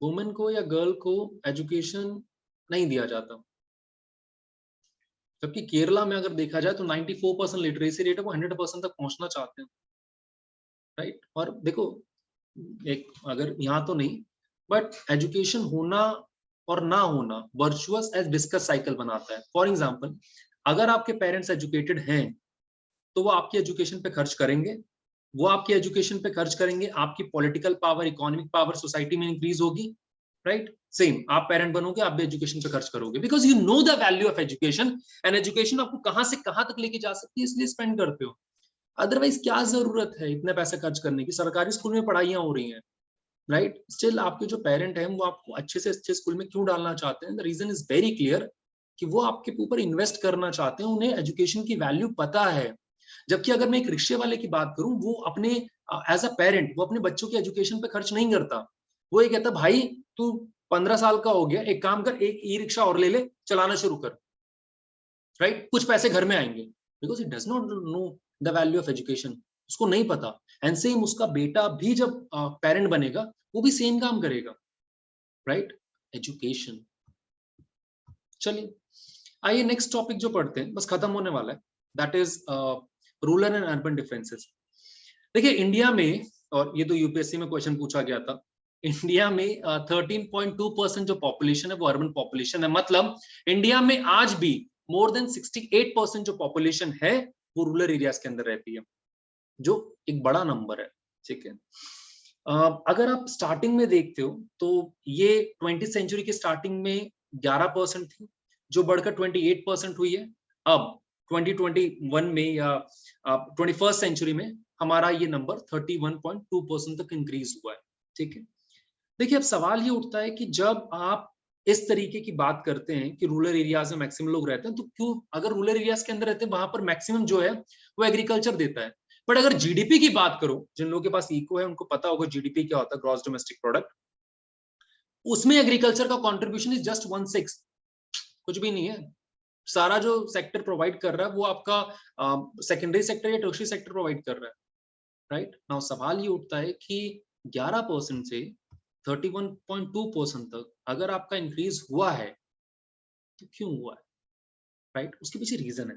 वुमेन को या गर्ल को एजुकेशन नहीं दिया जाता, जबकि केरला में अगर देखा जाए तो 94% लिटरेसी रेट है, वो 100% तक पहुंचना चाहते हैं, राइट। और देखो, एक अगर यहाँ तो नहीं, बट एजुकेशन होना और ना होना वर्चुअस एज डिस्कस साइकिल बनाता है। फॉर एग्जाम्पल, अगर आपके पेरेंट्स एजुकेटेड हैं तो वो आपकी एजुकेशन पे खर्च करेंगे, वो आपकी एजुकेशन पे खर्च करेंगे, आपकी political power, economic power society में इंक्रीज होगी, राइट। सेम आप पेरेंट बनोगे, आप भी एजुकेशन पे खर्च करोगे, because you know the value of education, and education आपको कहां से कहां तक लेके जा सकती है, इसलिए स्पेंड करते हो। अदरवाइज क्या जरूरत है इतने पैसे खर्च करने की, सरकारी स्कूल में पढ़ाइयाँ हो रही हैं, राइट। स्टिल आपके जो पेरेंट हैं वो आपको अच्छे से अच्छे स्कूल में क्यों डालना चाहते हैं, the reason is very clear, कि वो आपके ऊपर इन्वेस्ट करना चाहते हैं, उन्हें एजुकेशन की वैल्यू पता है। जबकि अगर मैं एक रिक्शे वाले की बात करूं, वो अपने एज अ पेरेंट वो अपने बच्चों के एजुकेशन पे खर्च नहीं करता। वो ये कहता, भाई तू 15 साल का हो गया, एक काम कर, एक ई रिक्शा और ले ले, चलाना शुरू कर, राइट, कुछ पैसे घर में आएंगे, because it does not know the value of education, उसको नहीं पता। एंड सेम उसका बेटा भी जब पेरेंट बनेगा वो भी सेम काम करेगा, राइट, एजुकेशन। चलिए आइए नेक्स्ट टॉपिक जो पढ़ते हैं, बस खत्म होने वाला है, that is rural and urban differences. देखिए इंडिया में, और ये तो यूपीएससी में क्वेश्चन पूछा गया था, इंडिया में 13.2% जो पॉपुलेशन है वो अर्बन पॉपुलेशन है। मतलब इंडिया में आज भी मोर देन 68% जो पॉपुलेशन है वो रूरल एरियाज के अंदर रहती है, जो एक बड़ा नंबर है, ठीक है। अगर आप स्टार्टिंग में देखते हो तो ये 20th सेंचुरी की स्टार्टिंग में 11% थी, जो बढ़कर 28% हुई है। अब 2021 में या 21st सेंचुरी में हमारा ये नंबर 31.2% तक इंक्रीज हुआ है। ठीक है, देखिए अब सवाल ये उठता है कि जब आप इस तरीके की बात करते हैं कि रूरल एरियाज में मैक्सिमम लोग रहते हैं, तो क्यों, अगर रूरल एरियाज के अंदर रहते हैं वहां पर मैक्सिमम जो है वो एग्रीकल्चर देता है। बट अगर जीडीपी की बात करो, जिन लोगों के पास इको है उनको पता होगा जीडीपी क्या होता है, ग्रॉस डोमेस्टिक प्रोडक्ट, उसमें एग्रीकल्चर का कॉन्ट्रीब्यूशन इज जस्ट 1/6, कुछ भी नहीं है। सारा जो सेक्टर प्रोवाइड कर रहा है वो आपका सेकेंडरी सेक्टर या टर्शियरी सेक्टर प्रोवाइड कर रहा है, राइट। नाउ सवाल ये उठता है कि 11% से 31.2% तक अगर आपका इंक्रीज हुआ है तो क्यों हुआ है, राइट, उसके पीछे रीजन है।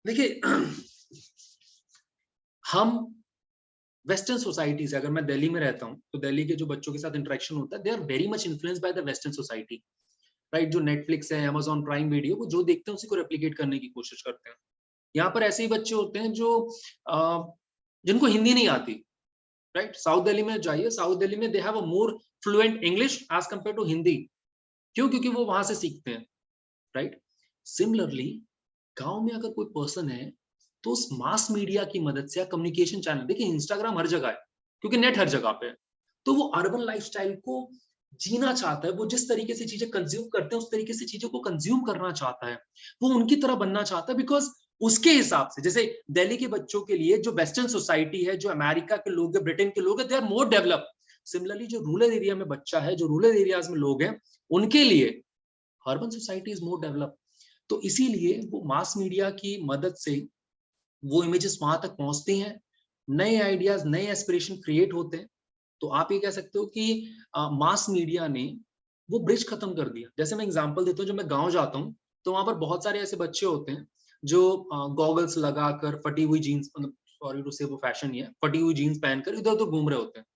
देखिए हम वेस्टर्न सोसाइटी से, अगर मैं दिल्ली में रहता हूं तो दिल्ली के जो बच्चों के साथ इंटरेक्शन होता है, they are very much influence by the western society, right. जो नेटफ्लिक्स है, अमेजॉन प्राइम वीडियो, वो जो देखते हैं उसी को रेप्लिकेट करने की कोशिश करते हैं। यहाँ पर ऐसे ही बच्चे होते हैं जो जिनको हिंदी नहीं आती, राइट। साउथ दिल्ली में जाइए, साउथ दिल्ली में they have a more fluent English as compare to Hindi. क्यों? क्योंकि वो वहां से सीखते हैं, राइट। सिमिलरली गांव में अगर कोई पर्सन है तो उस मास मीडिया की मदद से, कम्युनिकेशन चैनल, देखिए इंस्टाग्राम हर जगह है क्योंकि नेट हर जगह पे है, तो वो अर्बन लाइफस्टाइल को जीना चाहता है। वो जिस तरीके से चीजें कंज्यूम करते हैं उस तरीके से चीजों को कंज्यूम करना चाहता है, वो उनकी तरह बनना चाहता है। बिकॉज उसके हिसाब से, जैसे दिल्ली के बच्चों के लिए जो वेस्टर्न सोसाइटी है, जो अमेरिका के लोग है, ब्रिटेन के लोग है, they are more develop. Similarly जो रूरल एरिया में बच्चा है, जो रूरल एरियाज में लोग हैं, उनके लिए urban society is more develop. तो इसीलिए वो मास मीडिया की मदद से वो इमेजेस वहां तक पहुंचती हैं, नए आइडियाज, नए एस्पिरेशन क्रिएट होते हैं। तो आप ये कह सकते हो कि मास मीडिया ने वो ब्रिज खत्म कर दिया। जैसे मैं एग्जांपल देता हूँ, जब मैं गांव जाता हूँ तो वहां पर बहुत सारे ऐसे बच्चे होते हैं जो गॉगल्स लगाकर, फटी हुई जीन्स, मतलब सॉरी टू से वो फैशन ही है, फटी हुई जीन्स पहनकर इधर उधर घूम रहे होते हैं,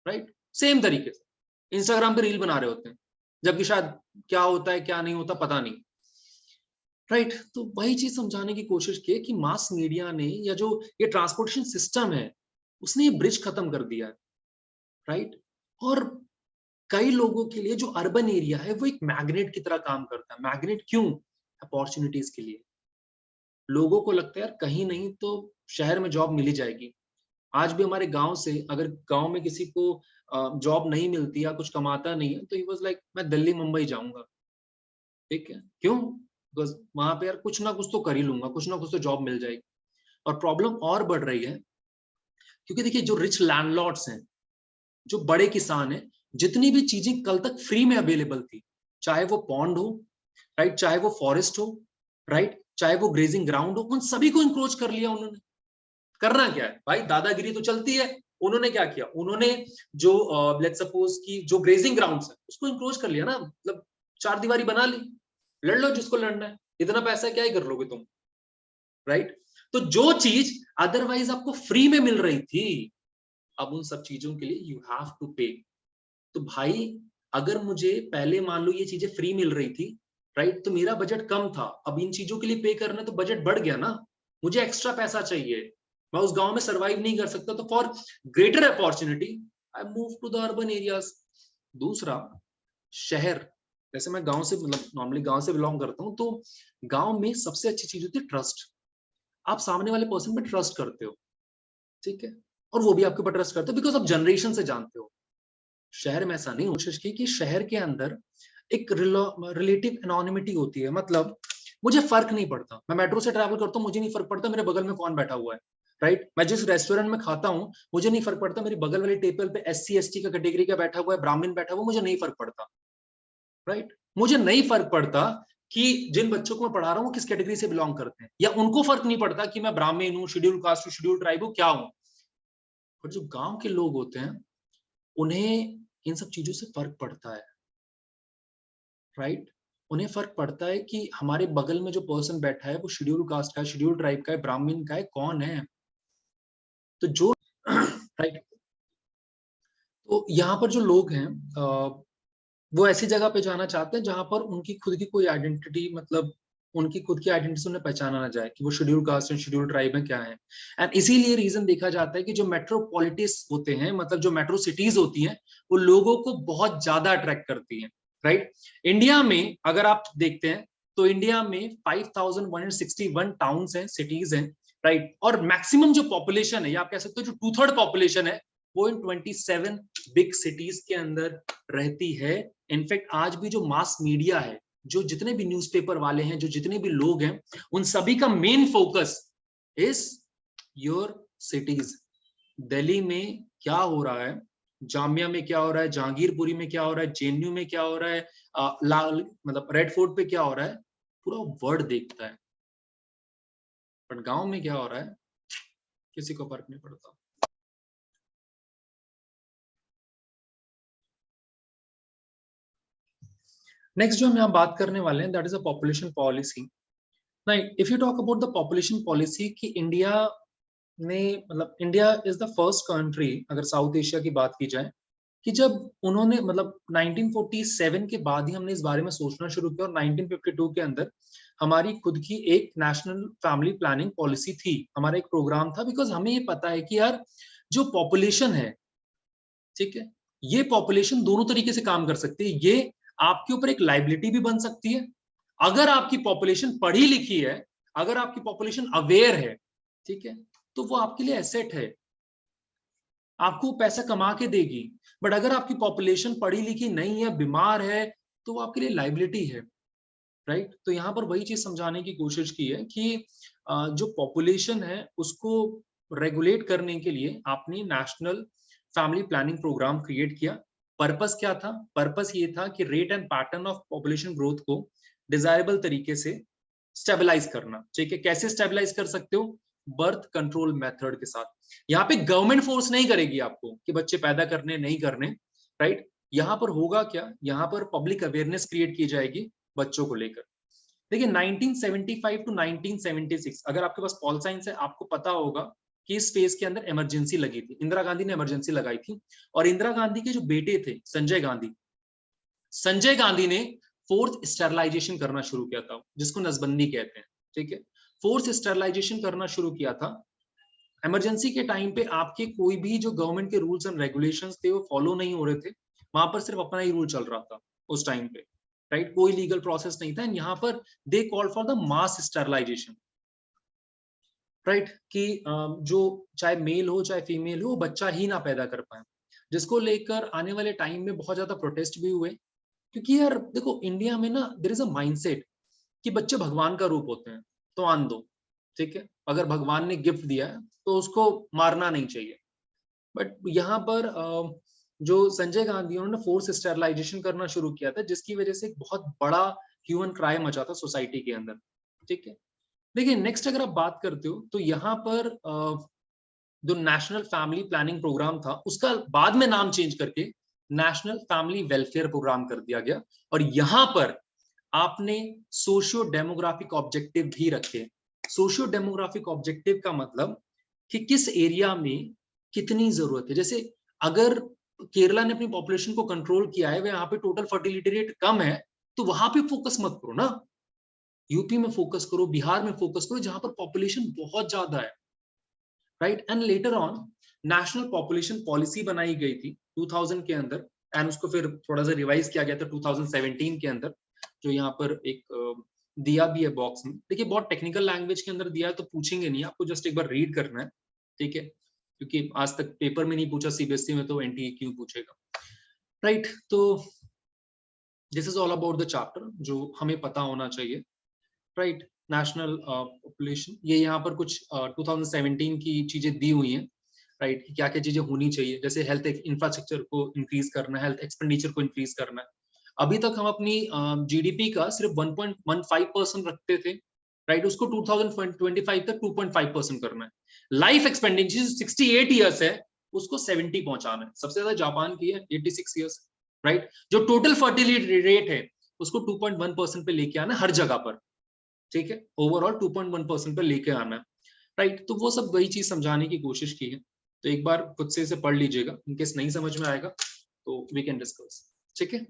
राइट। सेम तरीके से इंस्टाग्राम पे रील बना रहे होते हैं, जबकि शायद क्या होता है क्या नहीं होता पता नहीं, राइट। तो वही चीज समझाने की कोशिश की कि मास मीडिया ने, या जो ये ट्रांसपोर्टेशन सिस्टम है, उसने ये ब्रिज खत्म कर दिया है, राइट। और कई लोगों के लिए जो अर्बन एरिया है वो एक मैग्नेट की तरह काम करता है। मैग्नेट क्यों? अपॉर्चुनिटीज के लिए। लोगों को लगता है यार कहीं नहीं तो शहर में जॉब मिल ही जाएगी। आज भी हमारे गांव से अगर गांव में किसी को जॉब नहीं मिलती या कुछ कमाता नहीं है तो ही वाज लाइक मैं दिल्ली मुंबई जाऊंगा, ठीक है। क्यों? बिकॉज वहां पे यार कुछ ना कुछ तो कर ही लूंगा, कुछ ना कुछ तो जॉब मिल जाएगी। और प्रॉब्लम और बढ़ रही है क्योंकि देखिए जो रिच लैंडलॉर्ड्स हैं, जो बड़े किसान हैं, जितनी भी चीजें कल तक फ्री में अवेलेबल थी, चाहे वो पॉन्ड हो, राइट, चाहे वो फॉरेस्ट हो, राइट, चाहे वो ग्रेजिंग ग्राउंड हो, उन सभी को इंक्रोच कर लिया उन्होंने। करना क्या है भाई, दादागिरी तो चलती है। उन्होंने क्या किया, उन्होंने जो लेट्स सपोज की जो ग्रेजिंग ग्राउंड्स है उसको इंक्रोच कर लिया ना, मतलब चार दीवारी बना ली, लड़ लो जिसको लड़ना है, इतना पैसा क्या ही कर लोगे तुम, राइट। तो जो चीज अदरवाइज आपको फ्री में मिल रही थी, अब उन सब चीजों के लिए यू हैव टू पे। तो भाई अगर मुझे पहले मान लो ये चीजें फ्री मिल रही थी, राइट, तो मेरा बजट कम था, अब इन चीजों के लिए पे करना तो बजट बढ़ गया ना, मुझे एक्स्ट्रा पैसा चाहिए, मैं उस गांव में सरवाइव नहीं कर सकता, तो for greater opportunity I move to the urban areas. दूसरा, शहर, जैसे मैं गांव से, मतलब नॉर्मली गांव से बिलोंग करता हूँ, तो गांव में सबसे अच्छी चीज होती है ट्रस्ट। आप सामने वाले पर्सन पे ट्रस्ट करते हो, ठीक है, और वो भी आपके ऊपर ट्रस्ट करते हो बिकॉज आप जनरेशन से जानते हो। शहर में ऐसा नहीं। कोशिश की कि शहर के अंदर एक रिलेटिव एनोनिमिटी होती है, मतलब मुझे फर्क नहीं पड़ता, मैं मेट्रो से ट्रैवल करता हूँ, मुझे नहीं फर्क पड़ता मेरे बगल में कौन बैठा हुआ है, राइट। मैं जिस रेस्टोरेंट में खाता हूँ मुझे नहीं फर्क पड़ता मेरी बगल वाली टेबल पे SC ST का कैटेगरी का बैठा हुआ है, ब्राह्मण बैठा हुआ, मुझे नहीं फर्क पड़ता, राइट। मुझे नहीं फर्क पड़ता कि जिन बच्चों को मैं पढ़ा रहा हूँ किस कैटेगरी से बिलोंग करते हैं, या उनको फर्क नहीं पड़ता कि मैं ब्राह्मण हूँ, शेड्यूल कास्ट हूँ, शेड्यूल ट्राइब हूँ, क्या हूँ। पर जो गांव के लोग होते हैं उन्हें इन सब चीजों से फर्क पड़ता है, राइट। उन्हें फर्क पड़ता है कि हमारे बगल में जो पर्सन बैठा है वो शेड्यूल कास्ट का है, शेड्यूल ट्राइब का है, ब्राह्मण का है, कौन है। तो जो राइट, तो यहाँ पर जो लोग हैं वो ऐसी जगह पे जाना चाहते हैं जहां पर उनकी खुद की कोई आइडेंटिटी, मतलब उनकी खुद की आइडेंटिटी से उन्हें पहचाना ना जाए कि वो शेड्यूल कास्ट है, शेड्यूल ट्राइब है, क्या है। एंड इसीलिए रीजन देखा जाता है कि जो मेट्रोपॉलिटिस होते हैं, मतलब जो मेट्रो सिटीज होती हैं, वो लोगों को बहुत ज्यादा अट्रैक्ट करती हैं, राइट। इंडिया में अगर आप देखते हैं तो इंडिया में 5161 टाउन्स हैं, सिटीज हैं, राइट। और मैक्सिमम जो पॉपुलेशन है, या आप कह सकते हो जो 2/3 पॉपुलेशन है, वो इन 27 बिग सिटीज के अंदर रहती है। इनफैक्ट आज भी जो मास मीडिया है, जो जितने भी न्यूज़पेपर वाले हैं, जो जितने भी लोग हैं, उन सभी का main focus is your cities. Delhi में क्या हो रहा है, जामिया में क्या हो रहा है, जहांगीरपुरी में क्या हो रहा है, जेएनयू में क्या हो रहा है, लाल मतलब रेड फोर्ट पे क्या हो रहा है, पूरा वर्ल्ड देखता है। बट गांव में क्या हो रहा है किसी को फर्क नहीं पड़ता। नेक्स्ट जो हम यहाँ बात करने वाले हैं, that is a population policy. Right, if you talk about the population policy कि इंडिया ने मतलब India is the first country, अगर साउथ एशिया की बात की जाए, कि जब उन्होंने मतलब 1947 के बाद ही हमने इस बारे में सोचना शुरू किया, और 1952 के अंदर हमारी खुद की एक नेशनल फैमिली प्लानिंग पॉलिसी थी, हमारा एक प्रोग्राम था। बिकॉज हमें ये पता है कि यार जो पॉपुलेशन है, ठीक है, ये पॉपुलेशन दोनों तरीके से काम कर सकती है। ये आपके ऊपर एक लाइबिलिटी भी बन सकती है, अगर आपकी पॉपुलेशन पढ़ी लिखी है, अगर आपकी पॉपुलेशन अवेयर है, ठीक है, तो वो आपके लिए एसेट है, आपको पैसा कमा के देगी। बट अगर आपकी पॉपुलेशन पढ़ी लिखी नहीं है, बीमार है, तो वो आपके लिए लाइबिलिटी है, राइट। तो यहाँ पर वही चीज समझाने की कोशिश की है कि जो पॉपुलेशन है उसको रेगुलेट करने के लिए आपने national family planning program create किया। पर्पस क्या था? पर्पस ये था कि rate and pattern of population growth को डिजायरेबल तरीके से स्टेबलाइज करना। ठीक है, कैसे स्टेबलाइज कर सकते हो? बर्थ कंट्रोल मेथड के साथ। यहाँ पे गवर्नमेंट फोर्स नहीं करेगी आपको कि बच्चे पैदा करने नहीं करने, राइट। यहाँ पर होगा क्या, यहाँ पर पब्लिक अवेयरनेस क्रिएट की जाएगी बच्चों को लेकर। देखिए 1975 टू 1976, अगर आपके पास पॉल साइंस है, आपको पता होगा कि इस फेज के अंदर इमरजेंसी लगी थी, इंदिरा गांधी ने इमरजेंसी लगाई थी। और इंदिरा गांधी के जो बेटे थे संजय गांधी ने फोर्थ स्टेरलाइजेशन करना शुरू किया था, जिसको नसबंदी कहते हैं। ठीक है, फोर्थ स्टेरलाइजेशन करना शुरू किया था। इमरजेंसी के टाइम पे आपके कोई भी जो गवर्नमेंट के रूल्स एंड रेगुलेशंस थे वो फॉलो नहीं हो रहे थे, वहां पर सिर्फ अपना ही रूल चल रहा था उस टाइम पे, राइट। कोई लीगल प्रोसेस नहीं था। एंड यहाँ पर they call for the mass sterilisation, right, कि जो चाहे मेल हो चाहे फीमेल हो, बच्चा ही ना पैदा कर पाए, जिसको लेकर आने वाले टाइम में बहुत ज्यादा प्रोटेस्ट भी हुए। क्योंकि यार देखो, इंडिया में ना देयर इज अ माइंडसेट कि बच्चे भगवान का रूप होते हैं, तो आन दो, ठीक है, अगर भगवान ने गिफ्ट दिया है तो उसको मारना नहीं चाहिए। बट यहाँ पर जो संजय गांधी, उन्होंने फोर्स स्टेरलाइजेशन करना शुरू किया था, जिसकी वजह से एक बहुत बड़ा ह्यूमन क्राइम मचा था सोसाइटी के अंदर। ठीक है, देखिए नेक्स्ट अगर आप बात करते हो तो यहाँ पर जो नेशनल फैमिली प्लानिंग प्रोग्राम था, उसका बाद में नाम चेंज करके नेशनल फैमिली वेलफेयर प्रोग्राम कर दिया गया। और यहाँ पर आपने सोशियो डेमोग्राफिक ऑब्जेक्टिव भी रखे। सोशियो डेमोग्राफिक ऑब्जेक्टिव का मतलब कि किस एरिया में कितनी जरूरत है। जैसे अगर केरला ने अपनी पॉपुलेशन को कंट्रोल किया है, वहां पे टोटल फर्टिलिटी रेट कम है, तो वहां पे फोकस मत करो ना, यूपी में फोकस करो, बिहार में फोकस करो, जहां पर पॉपुलेशन बहुत ज्यादा है, right. And later on national population policy बनाई गई थी 2000 के अंदर, एंड उसको फिर थोड़ा सा रिवाइज किया गया था 2017 के अंदर, जो यहाँ पर एक दिया भी है बॉक्स में। देखिए बहुत टेक्निकल लैंग्वेज के अंदर दिया है, तो पूछेंगे नहीं, आपको जस्ट एक बार रीड करना है, ठीक है, क्योंकि आज तक पेपर में नहीं पूछा, सीबीएसई में तो एनटीए क्यों पूछेगा, राइट। तो this is all about the chapter जो हमें पता होना चाहिए, राइट। नेशनल पॉपुलेशन, ये यहाँ पर कुछ 2017 की चीजें दी हुई हैं, राइट, क्या क्या चीजें होनी चाहिए, जैसे हेल्थ इंफ्रास्ट्रक्चर को इंक्रीज करना है, हेल्थ एक्सपेंडिचर को इंक्रीज करना है। अभी तक हम अपनी जीडीपी का सिर्फ 1.15% रखते थे, राइट, उसको 2025 तक 2.5% करना है। लाइफ एक्सपेंडिचर 68 ईयर्स है, उसको 70 पहुंचाना है। सबसे ज्यादा जापान की है 86 ईयर्स, राइट। जो टोटल फर्टिलिटी रेट है उसको 2.1% पे लेके आना हर जगह पर, ठीक है, ओवरऑल 2.1% पे लेके आना है, राइट। तो वो सब वही चीज समझाने की कोशिश की है। तो एक बार खुद से इसे पढ़ लीजिएगा, इनकेस नहीं समझ में आएगा तो वी कैन डिस्कस, ठीक है।